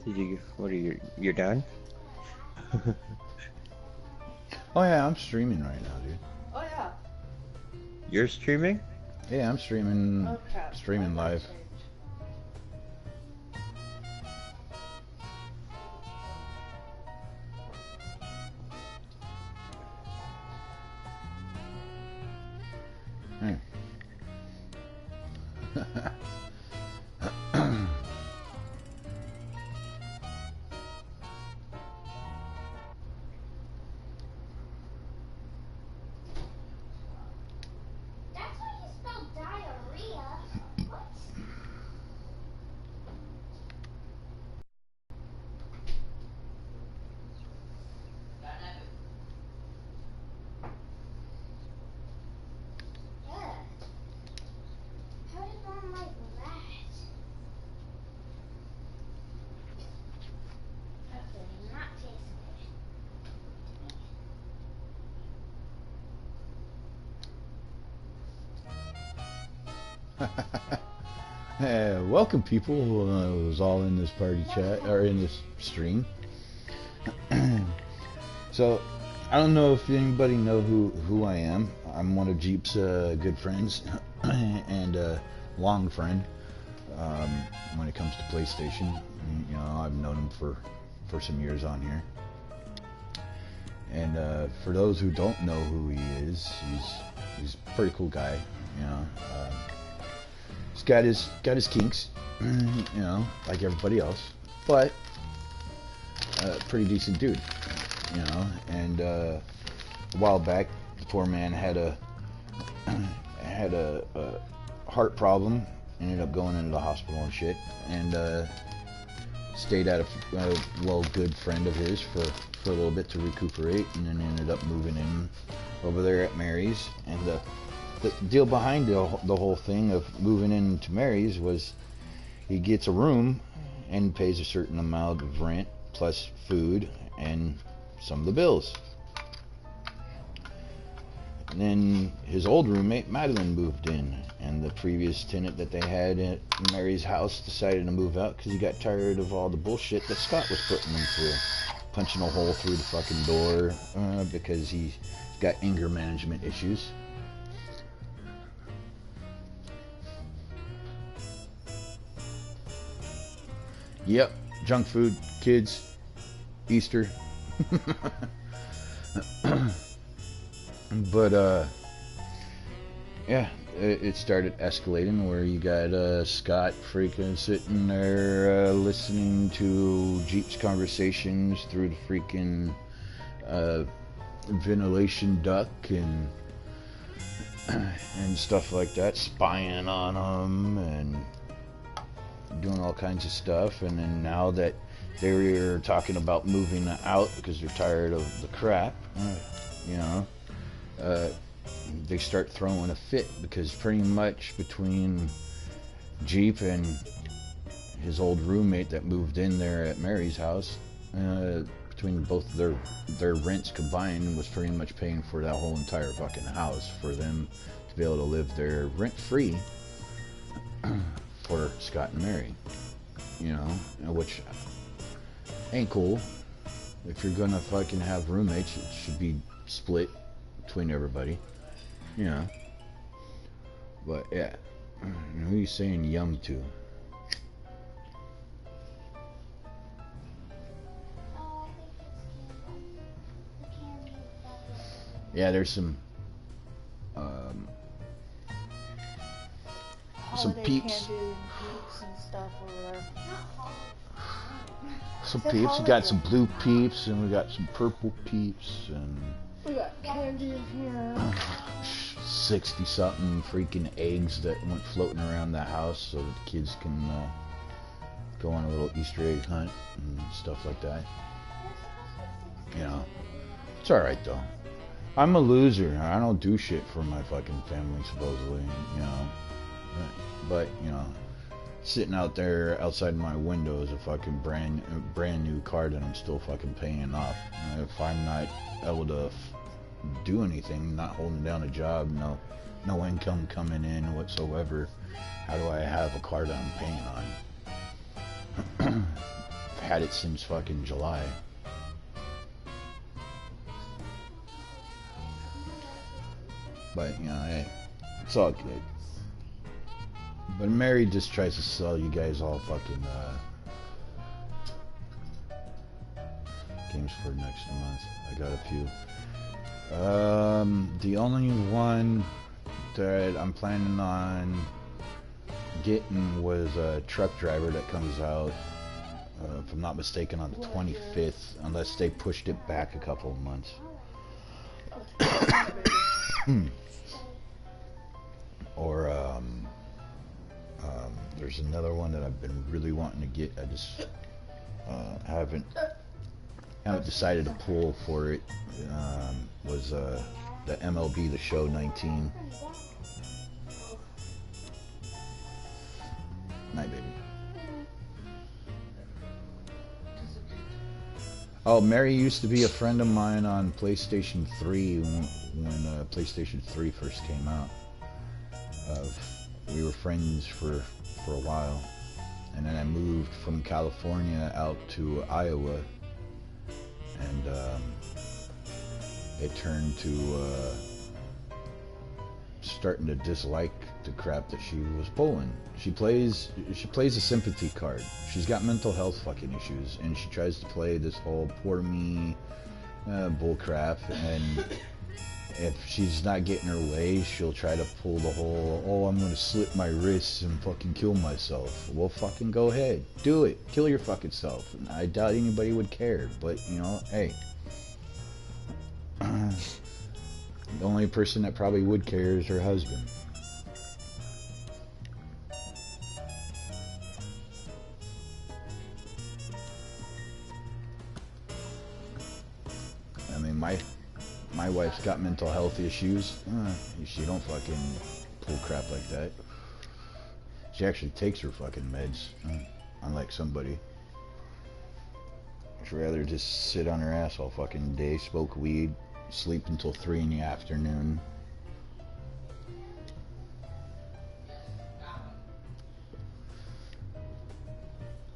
Did you? What are you? You're done? Oh yeah, I'm streaming right now, dude. Oh yeah. You're streaming? Yeah, I'm streaming. Oh crap. Streaming live. Hmm. That's how you spell diarrhea. What? Yeah. How did Mom like that? That did not taste Hey, welcome people who was all in this party chat or in this stream. So I don't know if anybody know who I am. I'm one of Jeep's good friends and long friend when it comes to PlayStation. You know, I've known him for some years on here. And for those who don't know who he is, he's a pretty cool guy. You know, he's got his kinks, you know, like everybody else, but pretty decent dude, you know. And a while back, the poor man had a heart problem, ended up going into the hospital and shit, and stayed at a good friend of his for a little bit to recuperate, and then ended up moving in over there at Mary's. And the deal behind the whole thing of moving into Mary's was he gets a room and pays a certain amount of rent plus food and some of the bills. And then his old roommate Madeline moved in, and the previous tenant that they had at Mary's house decided to move out because he got tired of all the bullshit that Scott was putting him through, punching a hole through the fucking door because he's got anger management issues. Yep, junk food, kids, Easter. But yeah, it started escalating where you got Scott freaking sitting there listening to Jeep's conversations through the freaking ventilation duct and stuff like that, spying on him and doing all kinds of stuff. And then now that they were talking about moving out because they're tired of the crap, you know, they start throwing a fit because pretty much between Jeep and his old roommate that moved in there at Mary's house, between both their rents combined was pretty much paying for that whole entire fucking house for them to be able to live there rent free for Scott and Mary, you know, which ain't cool. If you're gonna fucking have roommates, it should be split between everybody, you know. But yeah, who are you saying yum to? Yeah, there's some peeps. And stuff over there. Some peeps. We got some blue peeps and we got some purple peeps and We got candy in here. 60 something freaking eggs that went floating around the house so that the kids can go on a little Easter egg hunt and stuff like that. You know, it's alright though. I'm a loser. I don't do shit for my fucking family, supposedly, you know. But, you know, sitting out there outside my window is a fucking brand new car that I'm still fucking paying off. If I'm not able to do anything, not holding down a job, no income coming in whatsoever, how do I have a car that I'm paying on? I've had it since fucking July. But, you know, hey, it's all good. But Mary just tries to sell you guys all fucking games for next month. I got a few. The only one that I'm planning on getting was a truck driver that comes out, if I'm not mistaken, on the 25th, unless they pushed it back a couple of months. Or there's another one that I've been really wanting to get. I just haven't decided to pull for it. Was the MLB The Show 19. Night, baby. Oh, Mary used to be a friend of mine on PlayStation 3 when PlayStation 3 first came out. We were friends for a while, and then I moved from California out to Iowa, and it turned to starting to dislike the crap that she was pulling. She plays a sympathy card. She's got mental health fucking issues, and she tries to play this whole poor me bull crap, and if she's not getting her way, she'll try to pull the whole, oh, I'm gonna slit my wrists and fucking kill myself. Well, fucking go ahead. Do it. Kill your fucking self. And I doubt anybody would care, but, you know, hey. The only person that probably would care is her husband. I mean, my wife's got mental health issues. She don't fucking pull crap like that. She actually takes her fucking meds, unlike somebody. She'd rather just sit on her ass all fucking day, smoke weed, sleep until 3 in the afternoon.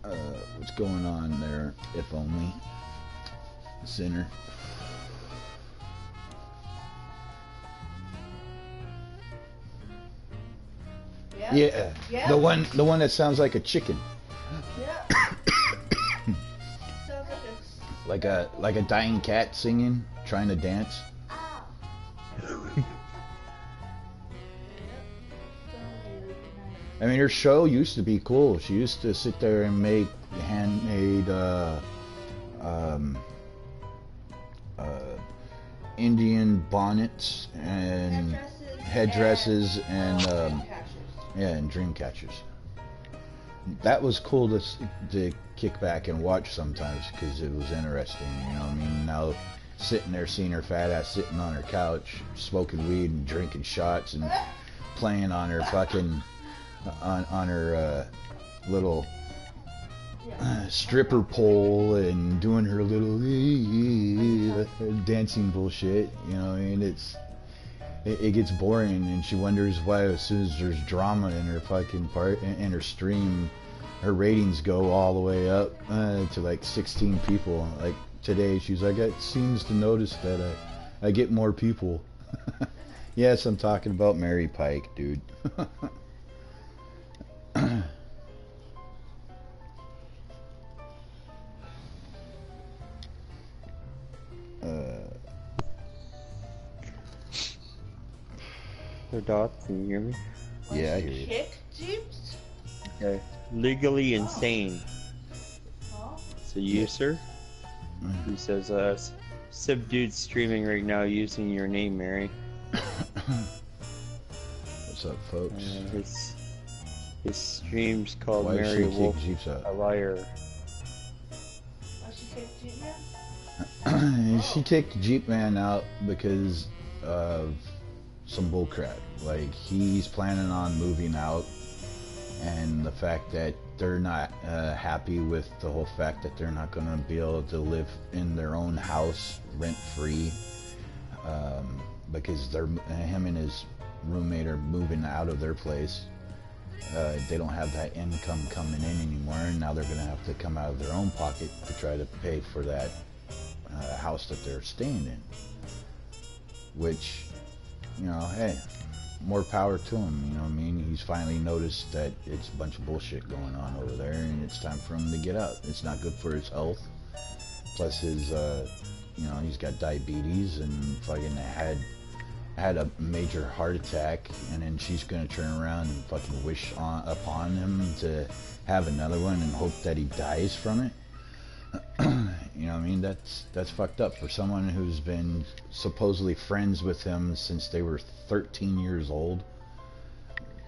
What's going on there, if only? Sinner. Yeah. The one that sounds like a chicken. Yeah. Sounds like Like a dying cat singing, trying to dance. I mean, her show used to be cool. She used to sit there and make handmade Indian bonnets and headdresses and and dream catchers. That was cool to kick back and watch sometimes because it was interesting. You know what I mean? Now sitting there seeing her fat ass sitting on her couch smoking weed and drinking shots and playing on her fucking on her little stripper pole and doing her little dancing bullshit. You know what I mean? It gets boring, and she wonders why as soon as there's drama in her fucking part in her stream, her ratings go all the way up to like 16 people. Like today, she's like, it seems to notice that I get more people. Yes, I'm talking about Mary Pike, dude. So, Doc, can you hear me? Yeah, I hear you. kick jeeps? Okay. Legally insane. It's a user. He says, subdued streaming right now using your name, Mary. What's up, folks? His stream's called Why Mary she Wolf, kick Jeeps out? Oh, a liar. she kicked Jeep Man? She kicked Jeep Man out because of some bullcrap. Like, he's planning on moving out, and the fact that they're not happy with the whole fact that they're not going to be able to live in their own house rent-free, because him and his roommate are moving out of their place, They don't have that income coming in anymore, and now they're going to have to come out of their own pocket to try to pay for that house that they're staying in. Which, you know, hey, more power to him, you know what I mean? He's finally noticed that it's a bunch of bullshit going on over there, and it's time for him to get out. It's not good for his health. Plus his, you know, he's got diabetes and fucking had a major heart attack, and then she's gonna turn around and fucking wish upon him to have another one and hope that he dies from it. You know what I mean? That's fucked up for someone who's been supposedly friends with him since they were 13 years old.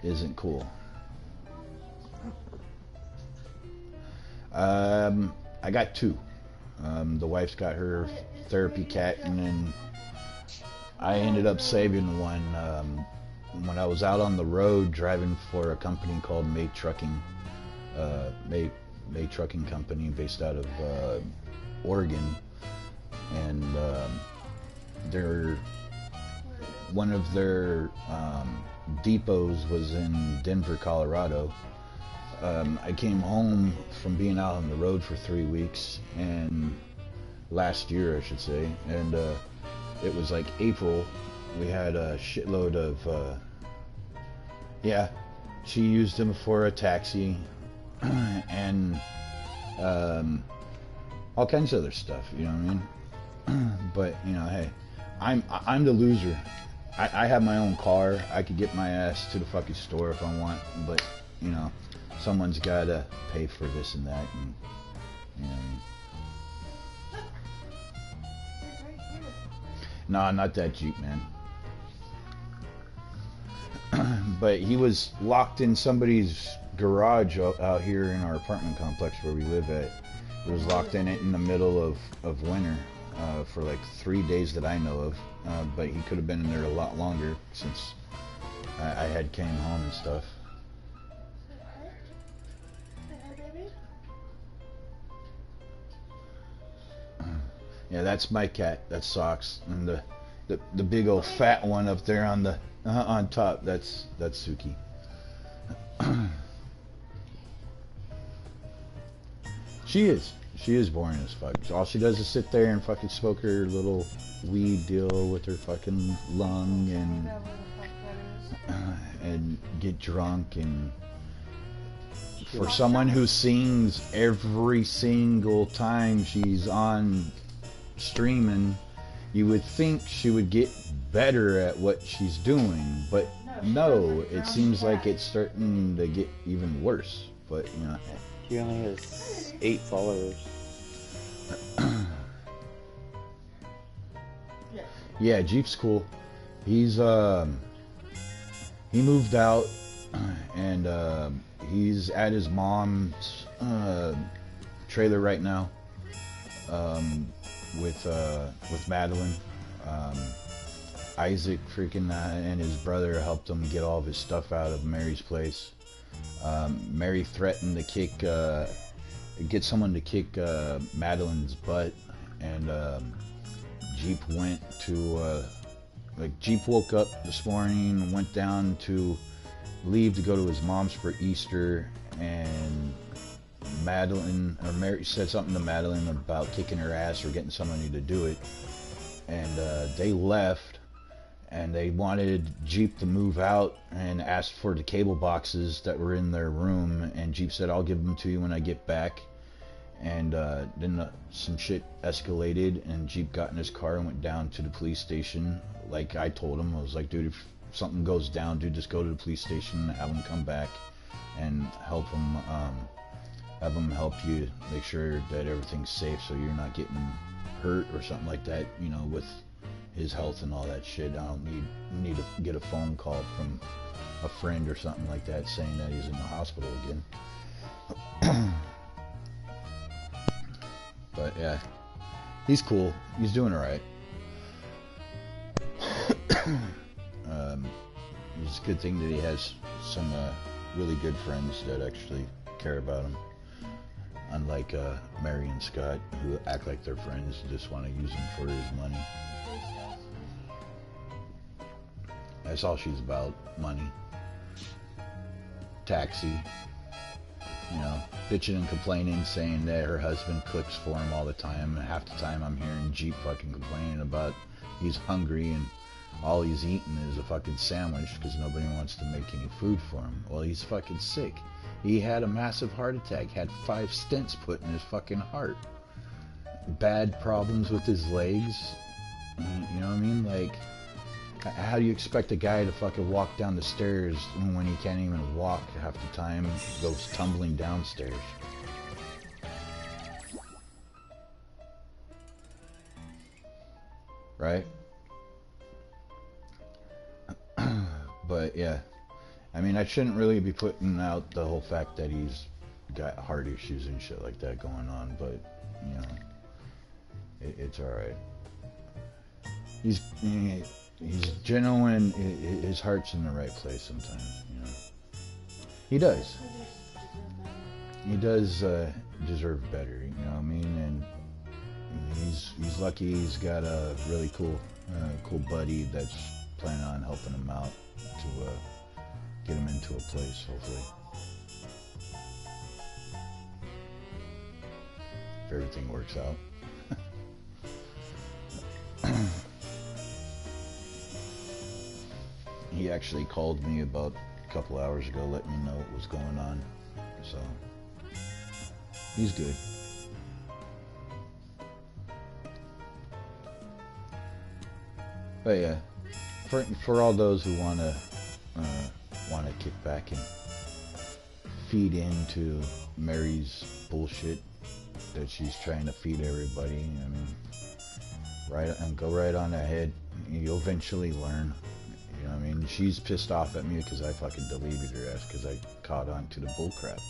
Isn't cool. I got two. The wife's got her therapy cat, and then I ended up saving one when I was out on the road driving for a company called May Trucking Company based out of Oregon, and one of their depots was in Denver, Colorado. I came home from being out on the road for 3 weeks, and last year I should say, and it was like April. We had a shitload of yeah, she used him for a taxi and all kinds of other stuff, you know what I mean? But you know, hey, I'm the loser. I have my own car. I could get my ass to the fucking store if I want, but you know, someone's gotta pay for this and that, and you know what I mean? No, not that Jeep, man. But he was locked in somebody's garage out here in our apartment complex where we live at. He was locked in it in the middle of winter for like 3 days that I know of. But he could have been in there a lot longer since I had came home and stuff. Yeah, that's my cat. That's Socks, and the big old fat one up there on the on top. That's Suki. She is boring as fuck. All she does is sit there and fucking smoke her little weed deal with her fucking lung and get drunk, and for someone who sings every single time she's on streaming, you would think she would get better at what she's doing, but no, it seems like it's starting to get even worse. But you know, she only has 8 followers. Yeah, Jeep's cool. He's he moved out, and he's at his mom's trailer right now. With Madeline. Isaac freaking and his brother helped him get all of his stuff out of Mary's place. Mary threatened to get someone to kick Madeline's butt, and Jeep went to Jeep woke up this morning and went down to leave to go to his mom's for Easter, and Mary said something to Madeline about kicking her ass or getting somebody to do it, and they left, and they wanted Jeep to move out and asked for the cable boxes that were in their room, and Jeep said, I'll give them to you when I get back. And then some shit escalated, and Jeep got in his car and went down to the police station. Like I told him, I was like, dude, if something goes down, dude, just go to the police station, have them come back and help them, have them help you make sure that everything's safe so you're not getting hurt or something like that, you know, with his health and all that shit. I don't need to get a phone call from a friend or something like that saying that he's in the hospital again. But yeah, he's cool. He's doing alright. It's a good thing that he has some really good friends that actually care about him. Unlike Mary and Scott, who act like they're friends, just want to use him for his money. That's all she's about, money. taxi, you know, bitching and complaining, saying that her husband cooks for him all the time, and half the time I'm hearing Jeep fucking complaining about he's hungry and all he's eating is a fucking sandwich because nobody wants to make any food for him. Well, he's fucking sick. He had a massive heart attack, had 5 stents put in his fucking heart. Bad problems with his legs. You know what I mean? Like, how do you expect a guy to fucking walk down the stairs when he can't even walk half the time? He goes tumbling downstairs. Right? But yeah, I mean, I shouldn't really be putting out the whole fact that he's got heart issues and shit like that going on, but you know, it's all right. He's genuine. His heart's in the right place sometimes. You know, he does. He does deserve better. You know what I mean? And he's lucky. He's got a really cool buddy that's planning on helping him out to get him into a place, hopefully. If everything works out. He actually called me about a couple hours ago, let me know what was going on. So, he's good. But yeah, for all those who wanna kick back and feed into Mary's bullshit that she's trying to feed everybody, I mean, go right on ahead. You'll eventually learn. You know what I mean? She's pissed off at me because I fucking deleted her ass because I caught on to the bullcrap.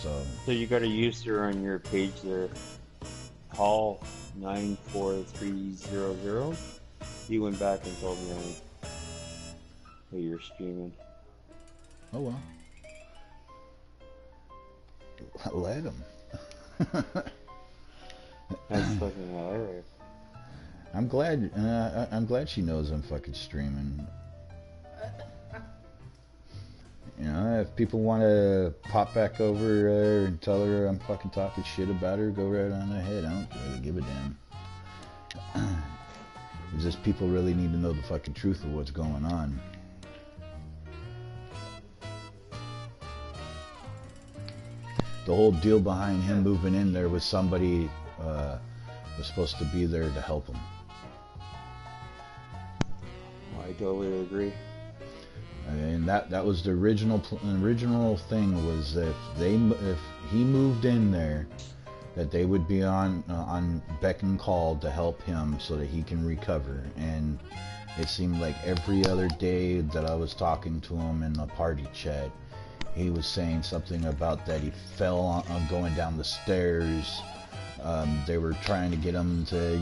So you got a user on your page there, Paul 94300. He went back and told me that you're streaming. Oh well. Let him. That's fucking hilarious. I'm glad she knows I'm fucking streaming. You know, if people want to pop back over there and tell her I'm fucking talking shit about her, go right on ahead. I don't really give a damn. It's just people really need to know the fucking truth of what's going on. The whole deal behind him moving in there was somebody was supposed to be there to help him. I totally agree. And that was the original thing, was if he moved in there, that they would be on beck and call to help him so that he can recover. And it seemed like every other day that I was talking to him in the party chat, he was saying something about that he fell on going down the stairs. They were trying to get him to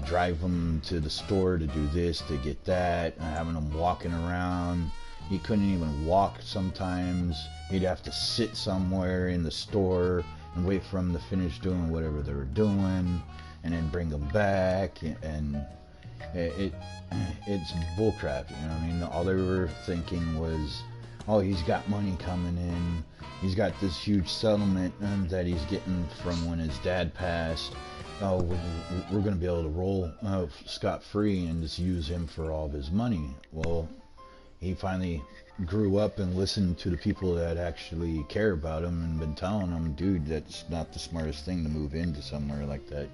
drive him to the store to do this, to get that, having him walking around. He couldn't even walk sometimes. He'd have to sit somewhere in the store and wait for them to finish doing whatever they were doing, and then bring them back. And it's bullcrap, you know what I mean? All they were thinking was, oh, he's got money coming in. He's got this huge settlement that he's getting from when his dad passed. Oh, we're going to be able to roll scot-free and just use him for all of his money. Well, he finally grew up and listened to the people that actually care about him and been telling him, dude, that's not the smartest thing to move into somewhere like that.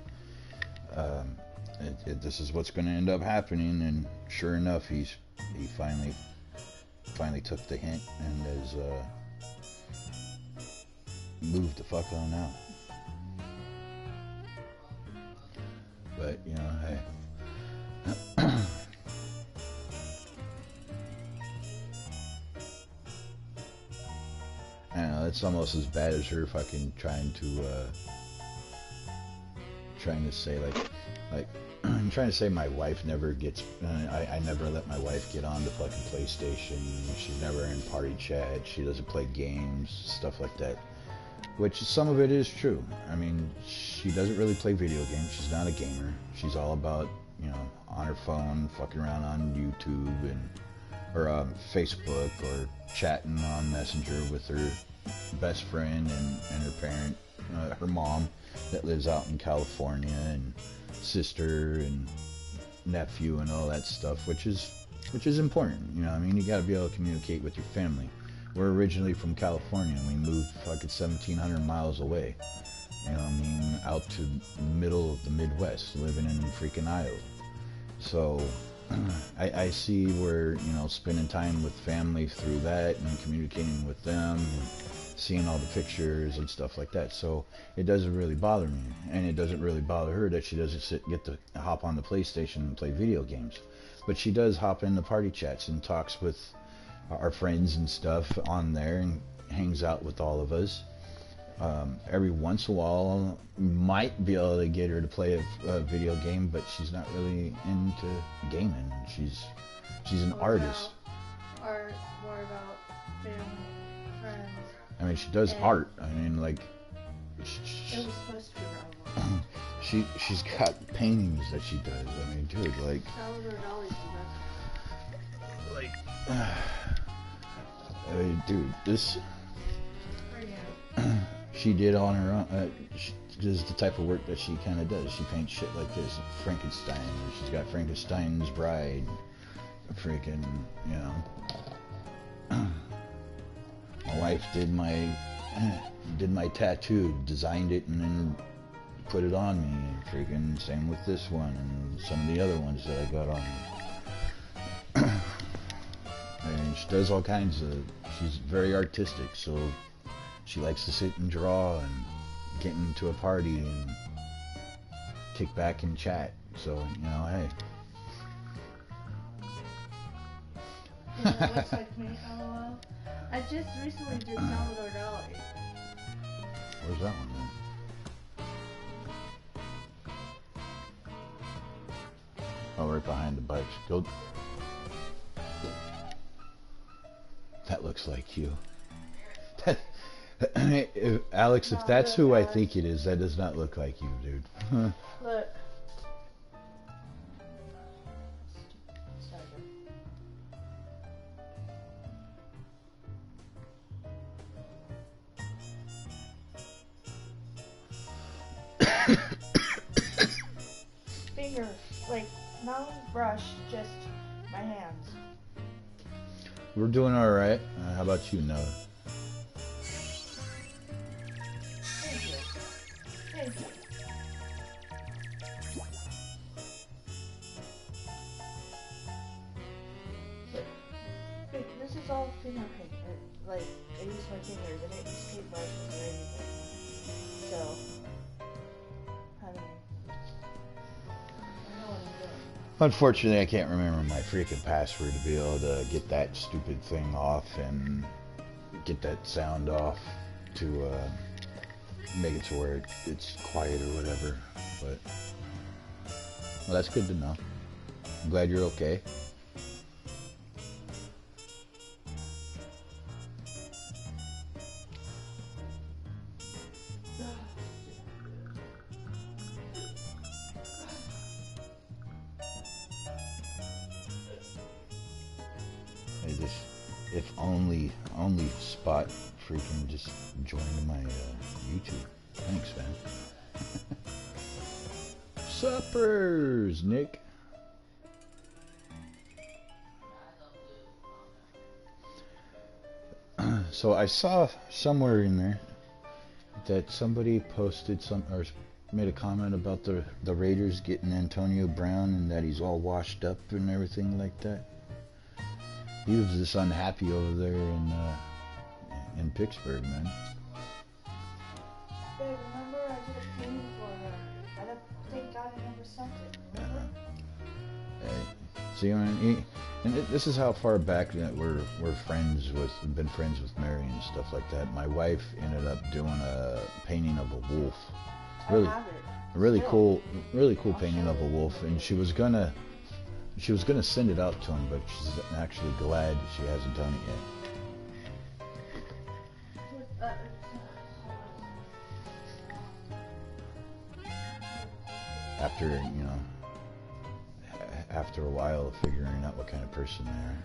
This is what's going to end up happening. And sure enough, he finally took the hint and has moved the fuck on out. But, you know, hey. I don't know, that's almost as bad as her fucking trying to say like I'm trying to say my wife never gets I never let my wife get on the fucking PlayStation. She's never in party chat. She doesn't play games, stuff like that. Which some of it is true. I mean, she doesn't really play video games. She's not a gamer. She's all about, you know, on her phone, fucking around on YouTube and or Facebook or chatting on Messenger with her best friend and her parent, her mom that lives out in California, and sister and nephew and all that stuff, which is important. You know what I mean? You got to be able to communicate with your family. We're originally from California, and we moved fucking 1,700 miles away. You know what I mean? Out to the middle of the Midwest, living in freaking Iowa. So I see where, you know, spending time with family through that and communicating with them and seeing all the pictures and stuff like that. So it doesn't really bother me, and it doesn't really bother her that she doesn't get to hop on the PlayStation and play video games. But she does hop into party chats and talks with our friends and stuff on there and hangs out with all of us. Every once in a while, might be able to get her to play a video game, but she's not really into gaming. She's an artist. Art, more about family, friends. I mean, she does art. I mean, like, It was supposed to be around. she's got paintings that she does. I mean, dude, like, Salvador Dali's the best. I mean, dude, this Yeah. she did on her own. This is the type of work that she kind of does. She paints shit like this, Frankenstein. She's got Frankenstein's Bride, freaking, you know. My wife did my tattoo, designed it, and then put it on me. Freaking same with this one and some of the other ones that I got on me. And she does all kinds of. She's very artistic, so she likes to sit and draw and get into a party and kick back and chat. So, you know, hey. Yeah, looks like me. LOL. I just recently did Salvador Dali. Where's that one then? Oh, right behind the bikes. Go. That looks like you. Alex, if that's who I think it is, that does not look like you, dude. Look. Finger, like, no brush, just my hands. We're doing all right. How about you, Noah? Thank you. Thank you. This is all finger paint. Like, I use my fingers. I didn't use paintbrushes or anything. So, I mean, I know what I'm doing. Unfortunately, I can't remember my freaking password to be able to get that stupid thing off and get that sound off to make it to where it's quiet or whatever. But, well, that's good to know. I'm glad you're okay. If only Spot freaking just joined my YouTube. Thanks, man. Suppers, Nick. So I saw somewhere in there that somebody posted or made a comment about the Raiders getting Antonio Brown and that he's all washed up and everything like that. He was just unhappy over there in Pittsburgh, man. Babe, remember I did a painting for her. I don't think God never sent it. Remember? See, and this is how far back that we're friends with. We've been friends with Mary and stuff like that. My wife ended up doing a painting of a wolf. Really, I have it. really Still. really cool painting of a wolf, and she was gonna send it out to him, but she's actually glad she hasn't done it yet. After, you know, after a while of figuring out what kind of person they are.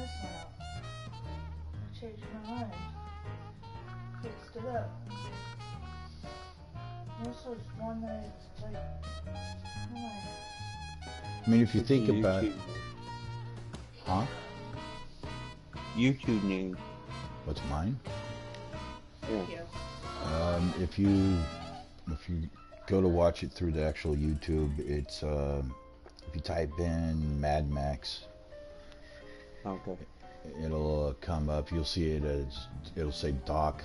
this one out. I changed my mind. Fixed it up. This was one that it's like, oh my. I mean, if you It's think a about, YouTube, huh? YouTube name. What's mine? Yeah. Thank you. If you go to watch it through the actual YouTube, it's if you type in Mad Max, Okay. it'll come up. You'll see it as it'll say Doc,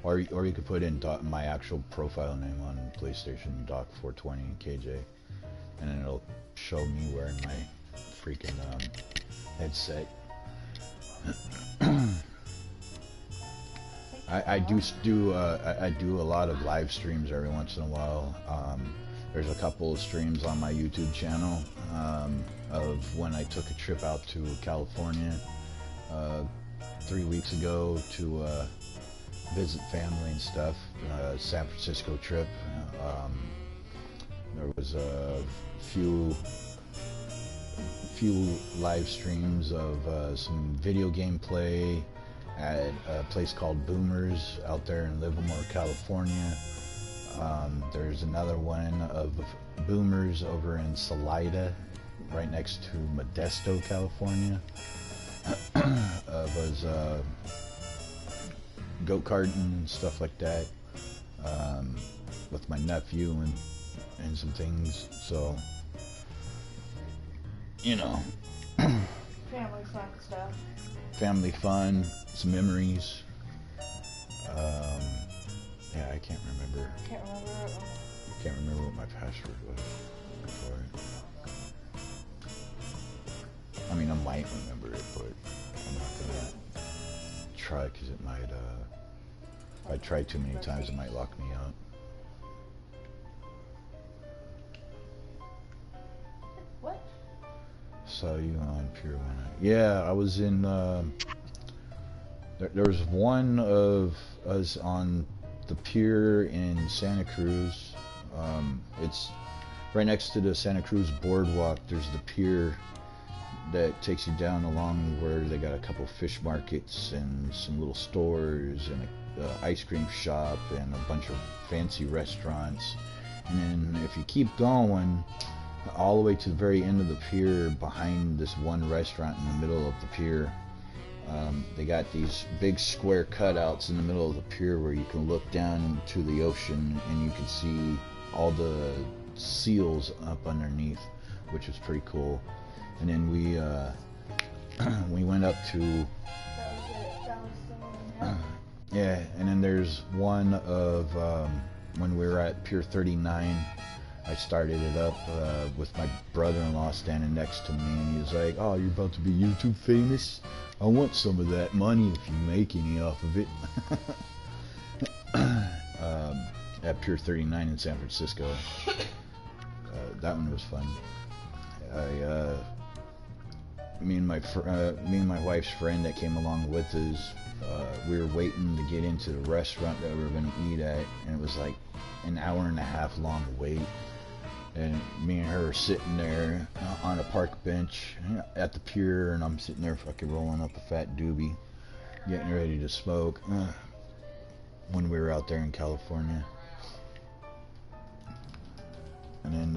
or you could put in Doc, my actual profile name on PlayStation, Doc 420 KJ, and then it'll show me wearing my freaking headset. I do a lot of live streams every once in a while. There's a couple of streams on my YouTube channel of when I took a trip out to California 3 weeks ago to visit family and stuff. San Francisco trip. There was a few live streams of some video game play at a place called Boomers out there in Livermore, California. There's another one of Boomers over in Salida, right next to Modesto, California. Was go-karting and stuff like that with my nephew and some things. So, you know, Family fun stuff. family fun, some memories. Yeah, I can't remember. Can't remember it. Can't remember what my password was for it. I mean, I might remember it, but I'm not gonna try because it might. If I try too many times, it might lock me out. What? Saw you on Pier 1. Yeah, I was in. There was one of us on the pier in Santa Cruz. It's right next to the Santa Cruz boardwalk. There's the pier that takes you down along where they got a couple fish markets and some little stores and a ice cream shop and a bunch of fancy restaurants. And then if you keep going all the way to the very end of the pier, behind this one restaurant in the middle of the pier, they got these big square cutouts in the middle of the pier where you can look down into the ocean and you can see all the seals up underneath, which was pretty cool. And then we went up to That was it. That was the one. yeah, and then there's one of when we were at Pier 39. I started it up with my brother-in-law standing next to me, and he was like, "Oh, you're about to be YouTube famous? I want some of that money if you make any off of it." At Pier 39 in San Francisco. That one was fun. Me and my wife's friend that came along with us, we were waiting to get into the restaurant that we were going to eat at, and it was like an hour and a half long wait. And me and her are sitting there on a park bench at the pier, and I'm sitting there fucking rolling up a fat doobie, getting ready to smoke when we were out there in California. And then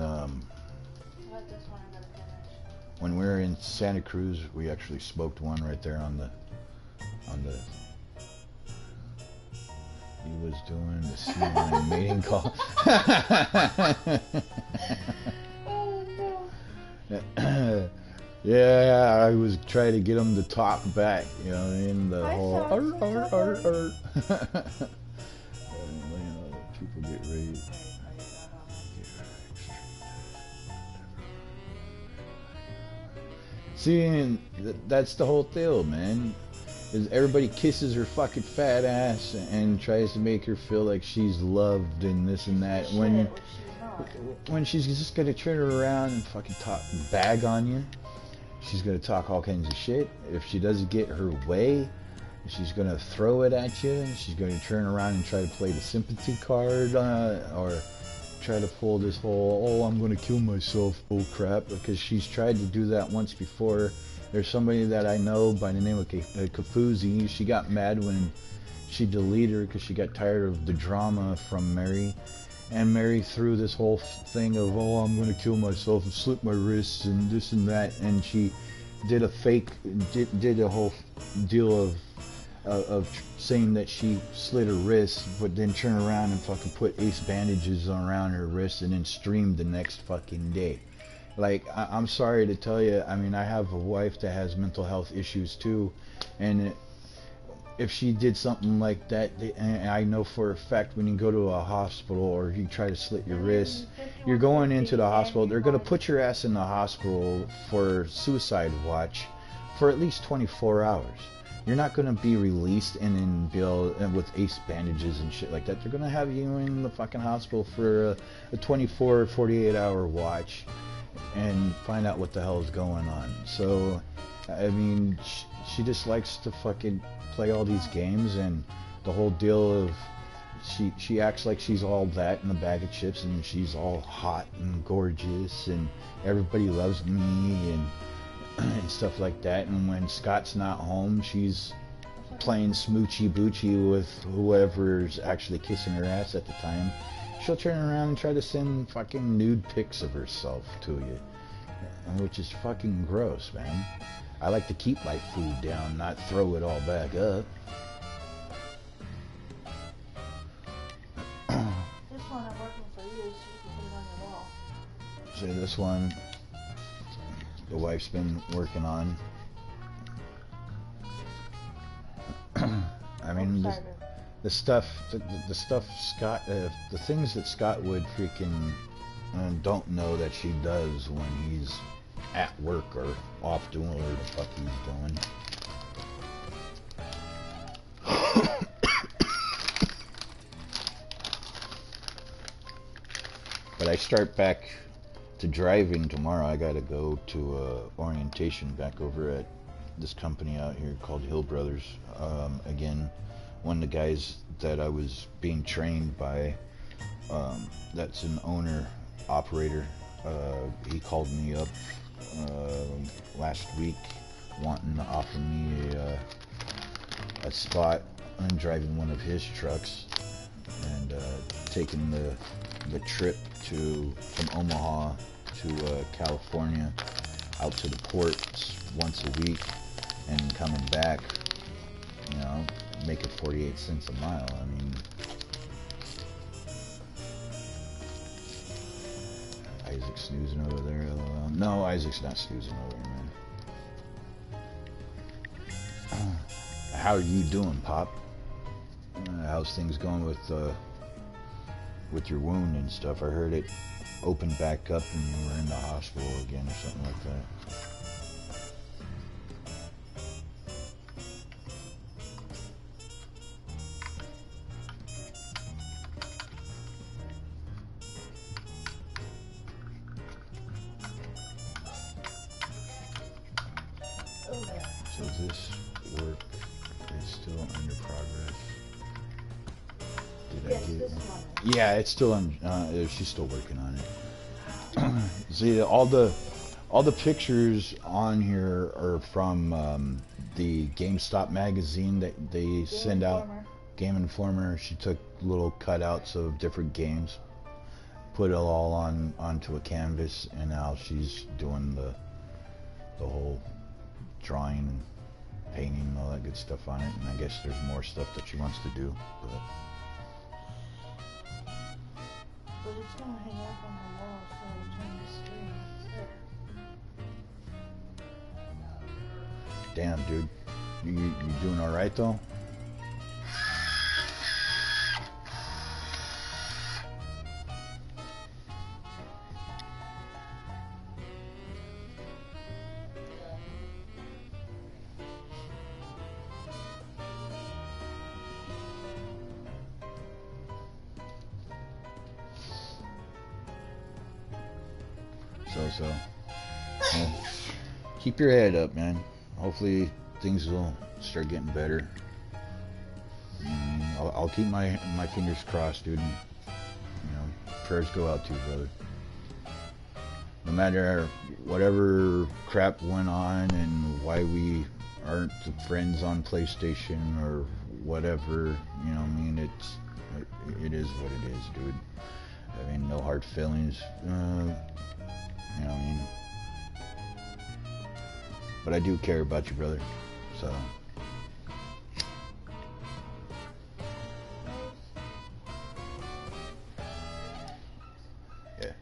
What, this one I gotta finish. when we were in Santa Cruz, we actually smoked one right there on the he was doing the C1 mating call. Oh no. Yeah, I was trying to get him to talk back, you know, in the I whole saw it. People get raped. See, and that's the whole deal, man. Is everybody kisses her fucking fat ass and tries to make her feel like she's loved and this and that. When she's just gonna turn around and fucking talk bag on you. She's gonna talk all kinds of shit. If she doesn't get her way, she's gonna throw it at you. She's gonna turn around and try to play the sympathy card, or try to pull this whole, oh, I'm gonna kill myself bull crap, because she's tried to do that once before. There's somebody that I know by the name of Kafuzi. She got mad when she deleted her because she got tired of the drama from Mary. And Mary threw this whole thing of, oh, I'm going to kill myself and slit my wrists and this and that. And she did a fake, did a whole deal of saying that she slit her wrist, but then turn around and fucking put ace bandages around her wrist and then streamed the next fucking day. Like, I'm sorry to tell you, I mean, I have a wife that has mental health issues too, and if she did something like that, and I know for a fact when you go to a hospital or you try to slit your wrist, you're going into the hospital, they're going to put your ass in the hospital for suicide watch for at least 24 hours. You're not going to be released and then be able, with ace bandages and shit like that. They're going to have you in the fucking hospital for a 24 or 48 hour watch and find out what the hell is going on. So, I mean, she just likes to fucking play all these games, and the whole deal of she acts like she's all that in a bag of chips, and she's all hot and gorgeous and everybody loves me and stuff like that. And when Scott's not home, she's playing smoochy boochy with whoever's actually kissing her ass at the time. She'll turn around and try to send fucking nude pics of herself to you, which is fucking gross, man. I like to keep my food down, not throw it all back up. This one I'm working for you, so you can put it on your wall. So this one, the wife's been working on. I mean, the stuff Scott, the things that Scott would freaking don't know that she does when he's at work or off doing whatever the fuck he's doing. But I start back to driving tomorrow. I gotta go to orientation back over at this company out here called Hill Brothers. Again, one of the guys that I was being trained by, that's an owner operator. He called me up last week wanting to offer me a spot on driving one of his trucks and taking the trip from Omaha to California out to the ports once a week and coming back, you know, making 48 cents a mile. I mean, Isaac's snoozing over there. No, Isaac's not snoozing over there, man. How are you doing, Pop? How's things going with your wound and stuff? I heard it opened back up and you were in the hospital again or something like that. So this work is still under progress. Did I get it? Yeah, it's still on. She's still working on it. See, all the pictures on here are from the GameStop magazine that they send out. Game Informer. She took little cutouts of different games, put it all onto a canvas, and now she's doing the whole drawing and painting and all that good stuff on it. And I guess there's more stuff that she wants to do, but it's gonna hang up on the wall, so I'll turn the screen. damn, dude, you doing all right though? So, well, keep your head up, man. Hopefully things will start getting better. I'll keep my fingers crossed, dude. And, prayers go out to you, brother. no matter whatever crap went on and why we aren't friends on PlayStation or whatever, you know what I mean? It is what it is, dude. I mean, no hard feelings, you know what I mean? But I do care about you, brother, so. Yeah.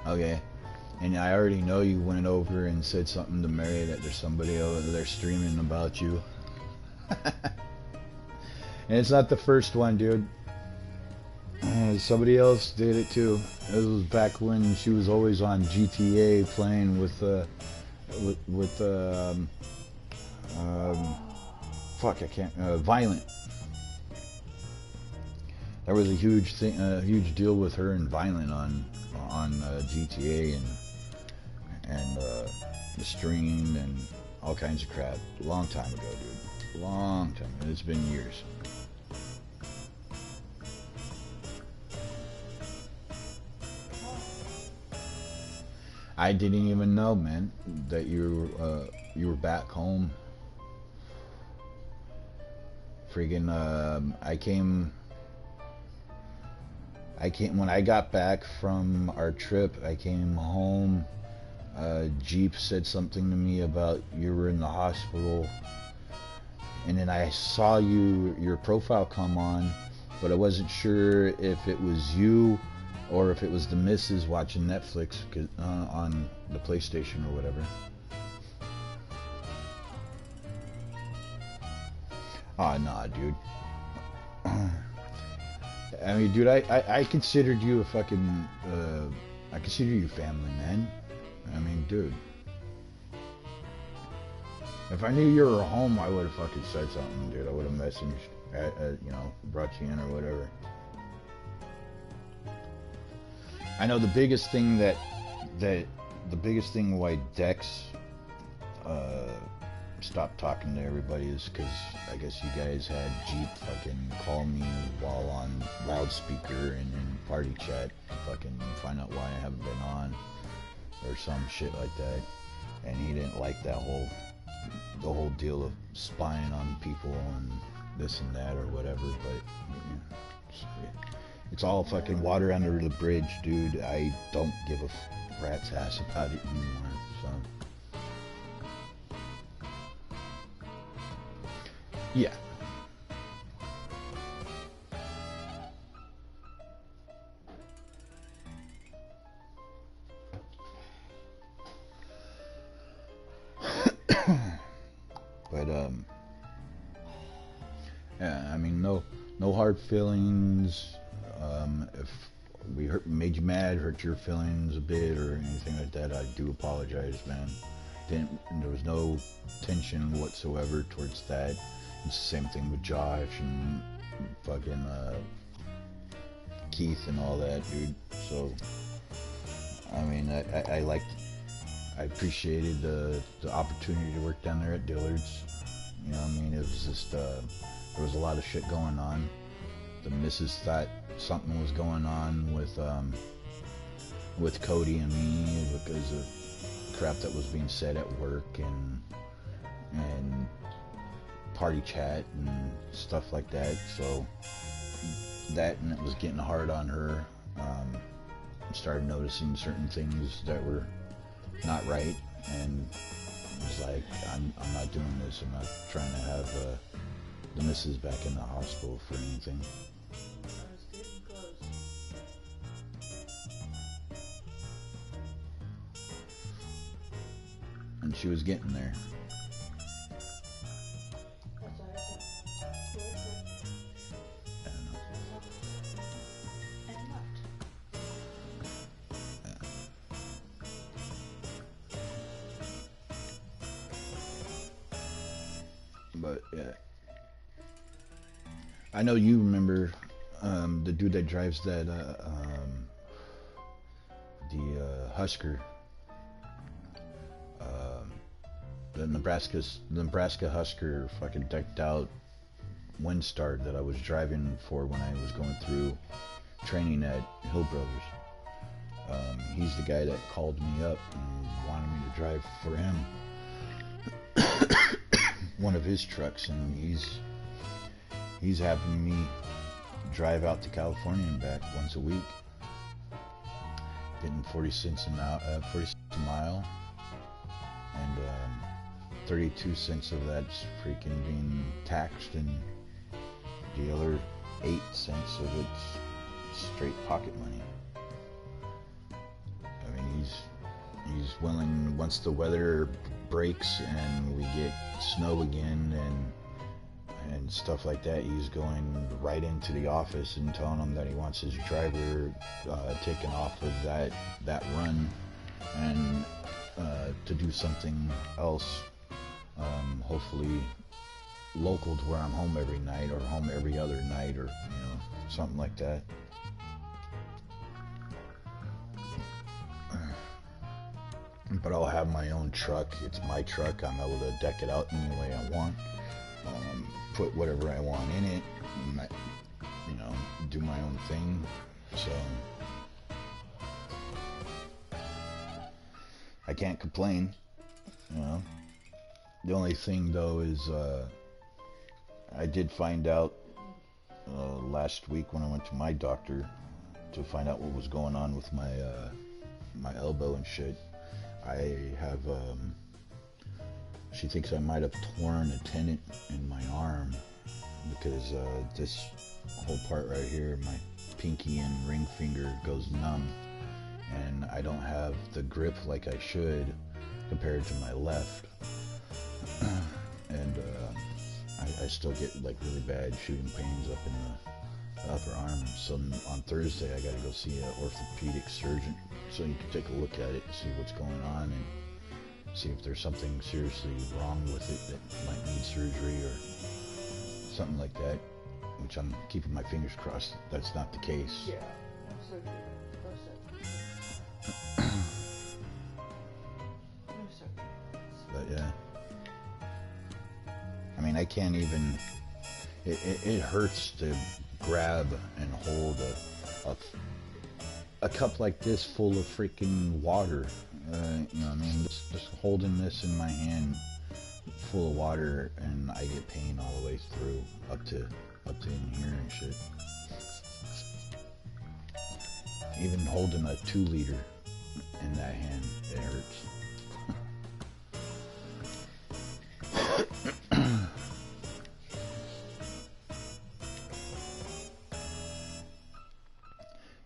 Okay, and I already know you went over and said something to Mary that there's somebody over there streaming about you. And it's not the first one, dude. Somebody else did it too. It was back when she was always on GTA playing with fuck, I can't, Violent. There was a huge thing, a huge deal with her and Violent on GTA and the stream and all kinds of crap. A long time ago, dude. Long time. And it's been years. I didn't even know, man, that you were back home. Friggin', I came when I got back from our trip. I came home. Jeep said something to me about you were in the hospital, and then I saw your profile come on, but I wasn't sure if it was you or if it was the missus watching Netflix on the PlayStation or whatever. Oh, nah, dude. I mean, dude, I considered you a fucking, I consider you family, man. I mean, dude. If I knew you were home, I would have fucking said something, dude. I would have messaged, you know, brought you in or whatever. I know the biggest thing the biggest thing why Dex stopped talking to everybody is because I guess you guys had Jeep fucking call me while on loudspeaker and in party chat to fucking find out why I haven't been on or some shit like that, and he didn't like the whole deal of spying on people and this and that or whatever. But it's all fucking water under the bridge, dude. I don't give a rat's ass about it anymore, so. Yeah. But yeah, I mean, no hard feelings. If we made you mad, hurt your feelings a bit or anything like that, I do apologize, man. There was no tension whatsoever towards that. It's the same thing with Josh and fucking Keith and all that, dude. So, I mean, I appreciated the opportunity to work down there at Dillard's. You know what I mean? It was just, there was a lot of shit going on. The missus thought something was going on with Cody and me because of crap that was being said at work and party chat and stuff like that. So that, and it was getting hard on her. Started noticing certain things that were not right, and it was like, I'm not doing this. I'm not trying to have the missus back in the hospital for anything. I was getting close. And she was getting there. That's why I said, who is it? I don't know. And left. But yeah, I know you remember the dude that drives that the Husker, the Nebraska Husker fucking decked out Windstar that I was driving for when I was going through training at Hill Brothers. He's the guy that called me up and wanted me to drive for him. One of his trucks, and he's having me drive out to California and back once a week, getting 40 cents a mile, and 32 cents of that's freaking being taxed, and the other 8 cents of it's straight pocket money. I mean, he's willing, once the weather breaks and we get snow again and stuff like that, he's going right into the office and telling them that he wants his driver taken off of that run and to do something else, hopefully local to where I'm home every night or home every other night, or something like that. But I'll have my own truck. It's my truck. I'm able to deck it out any way I want. Put whatever I want in it. And do my own thing. So I can't complain. The only thing though is I did find out last week when I went to my doctor to find out what was going on with my elbow and shit. I have, she thinks I might have torn a tendon in my arm because this whole part right here, my pinky and ring finger goes numb, and I don't have the grip like I should compared to my left. And I still get like really bad shooting pains up in the upper arm. So on Thursday I got to go see an orthopedic surgeon so you can take a look at it and see what's going on and see if there's something seriously wrong with it that might need surgery or something like that, which I'm keeping my fingers crossed that's not the case. Yeah, no surgery. No surgery. No surgery. But yeah, I mean, I can't even, it hurts to grab and hold a cup like this full of freaking water. Just holding this in my hand full of water, and I get pain all the way through up to in here and shit. Even holding a 2-liter in that hand, it hurts.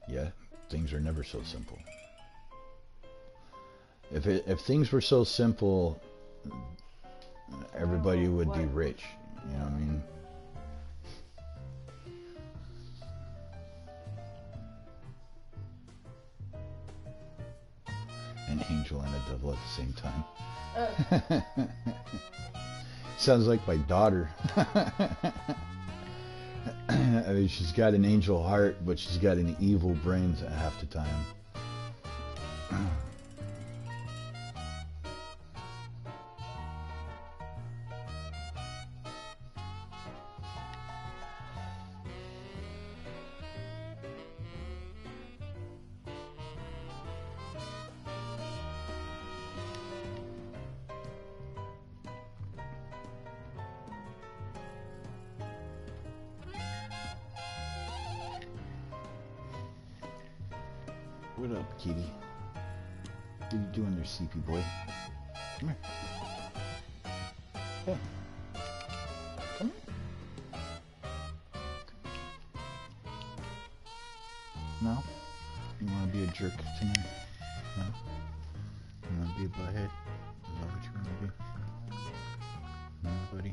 Yeah, things are never so simple. If things were so simple, everybody would be rich. You know what I mean? An angel and a devil at the same time. Sounds like my daughter. I mean, she's got an angel heart, but she's got an evil brain half the time. What up, kitty? What are you doing there, sleepy boy? Come here. Hey. Come here. No? You want to be a jerk tonight? No? You want to be a butthead? Is that what you want to be? No, buddy?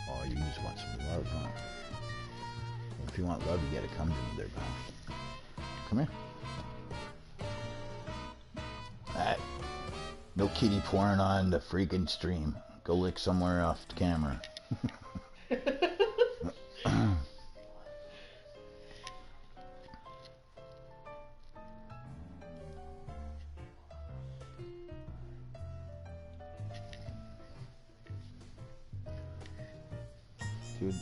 Oh, you just want some love, huh? Well, if you want love, you gotta come to me there, pal. Come here. Alright. No kitty pouring on the freaking stream. Go lick somewhere off the camera. Dude,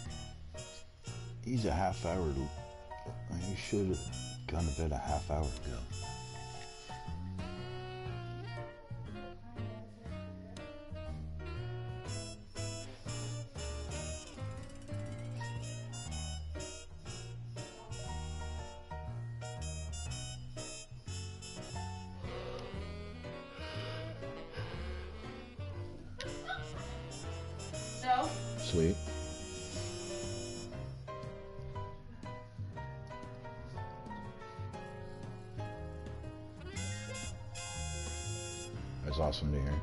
he's a half hour. You should have gone to bed a half hour ago. No. Sweet. That's awesome to hear.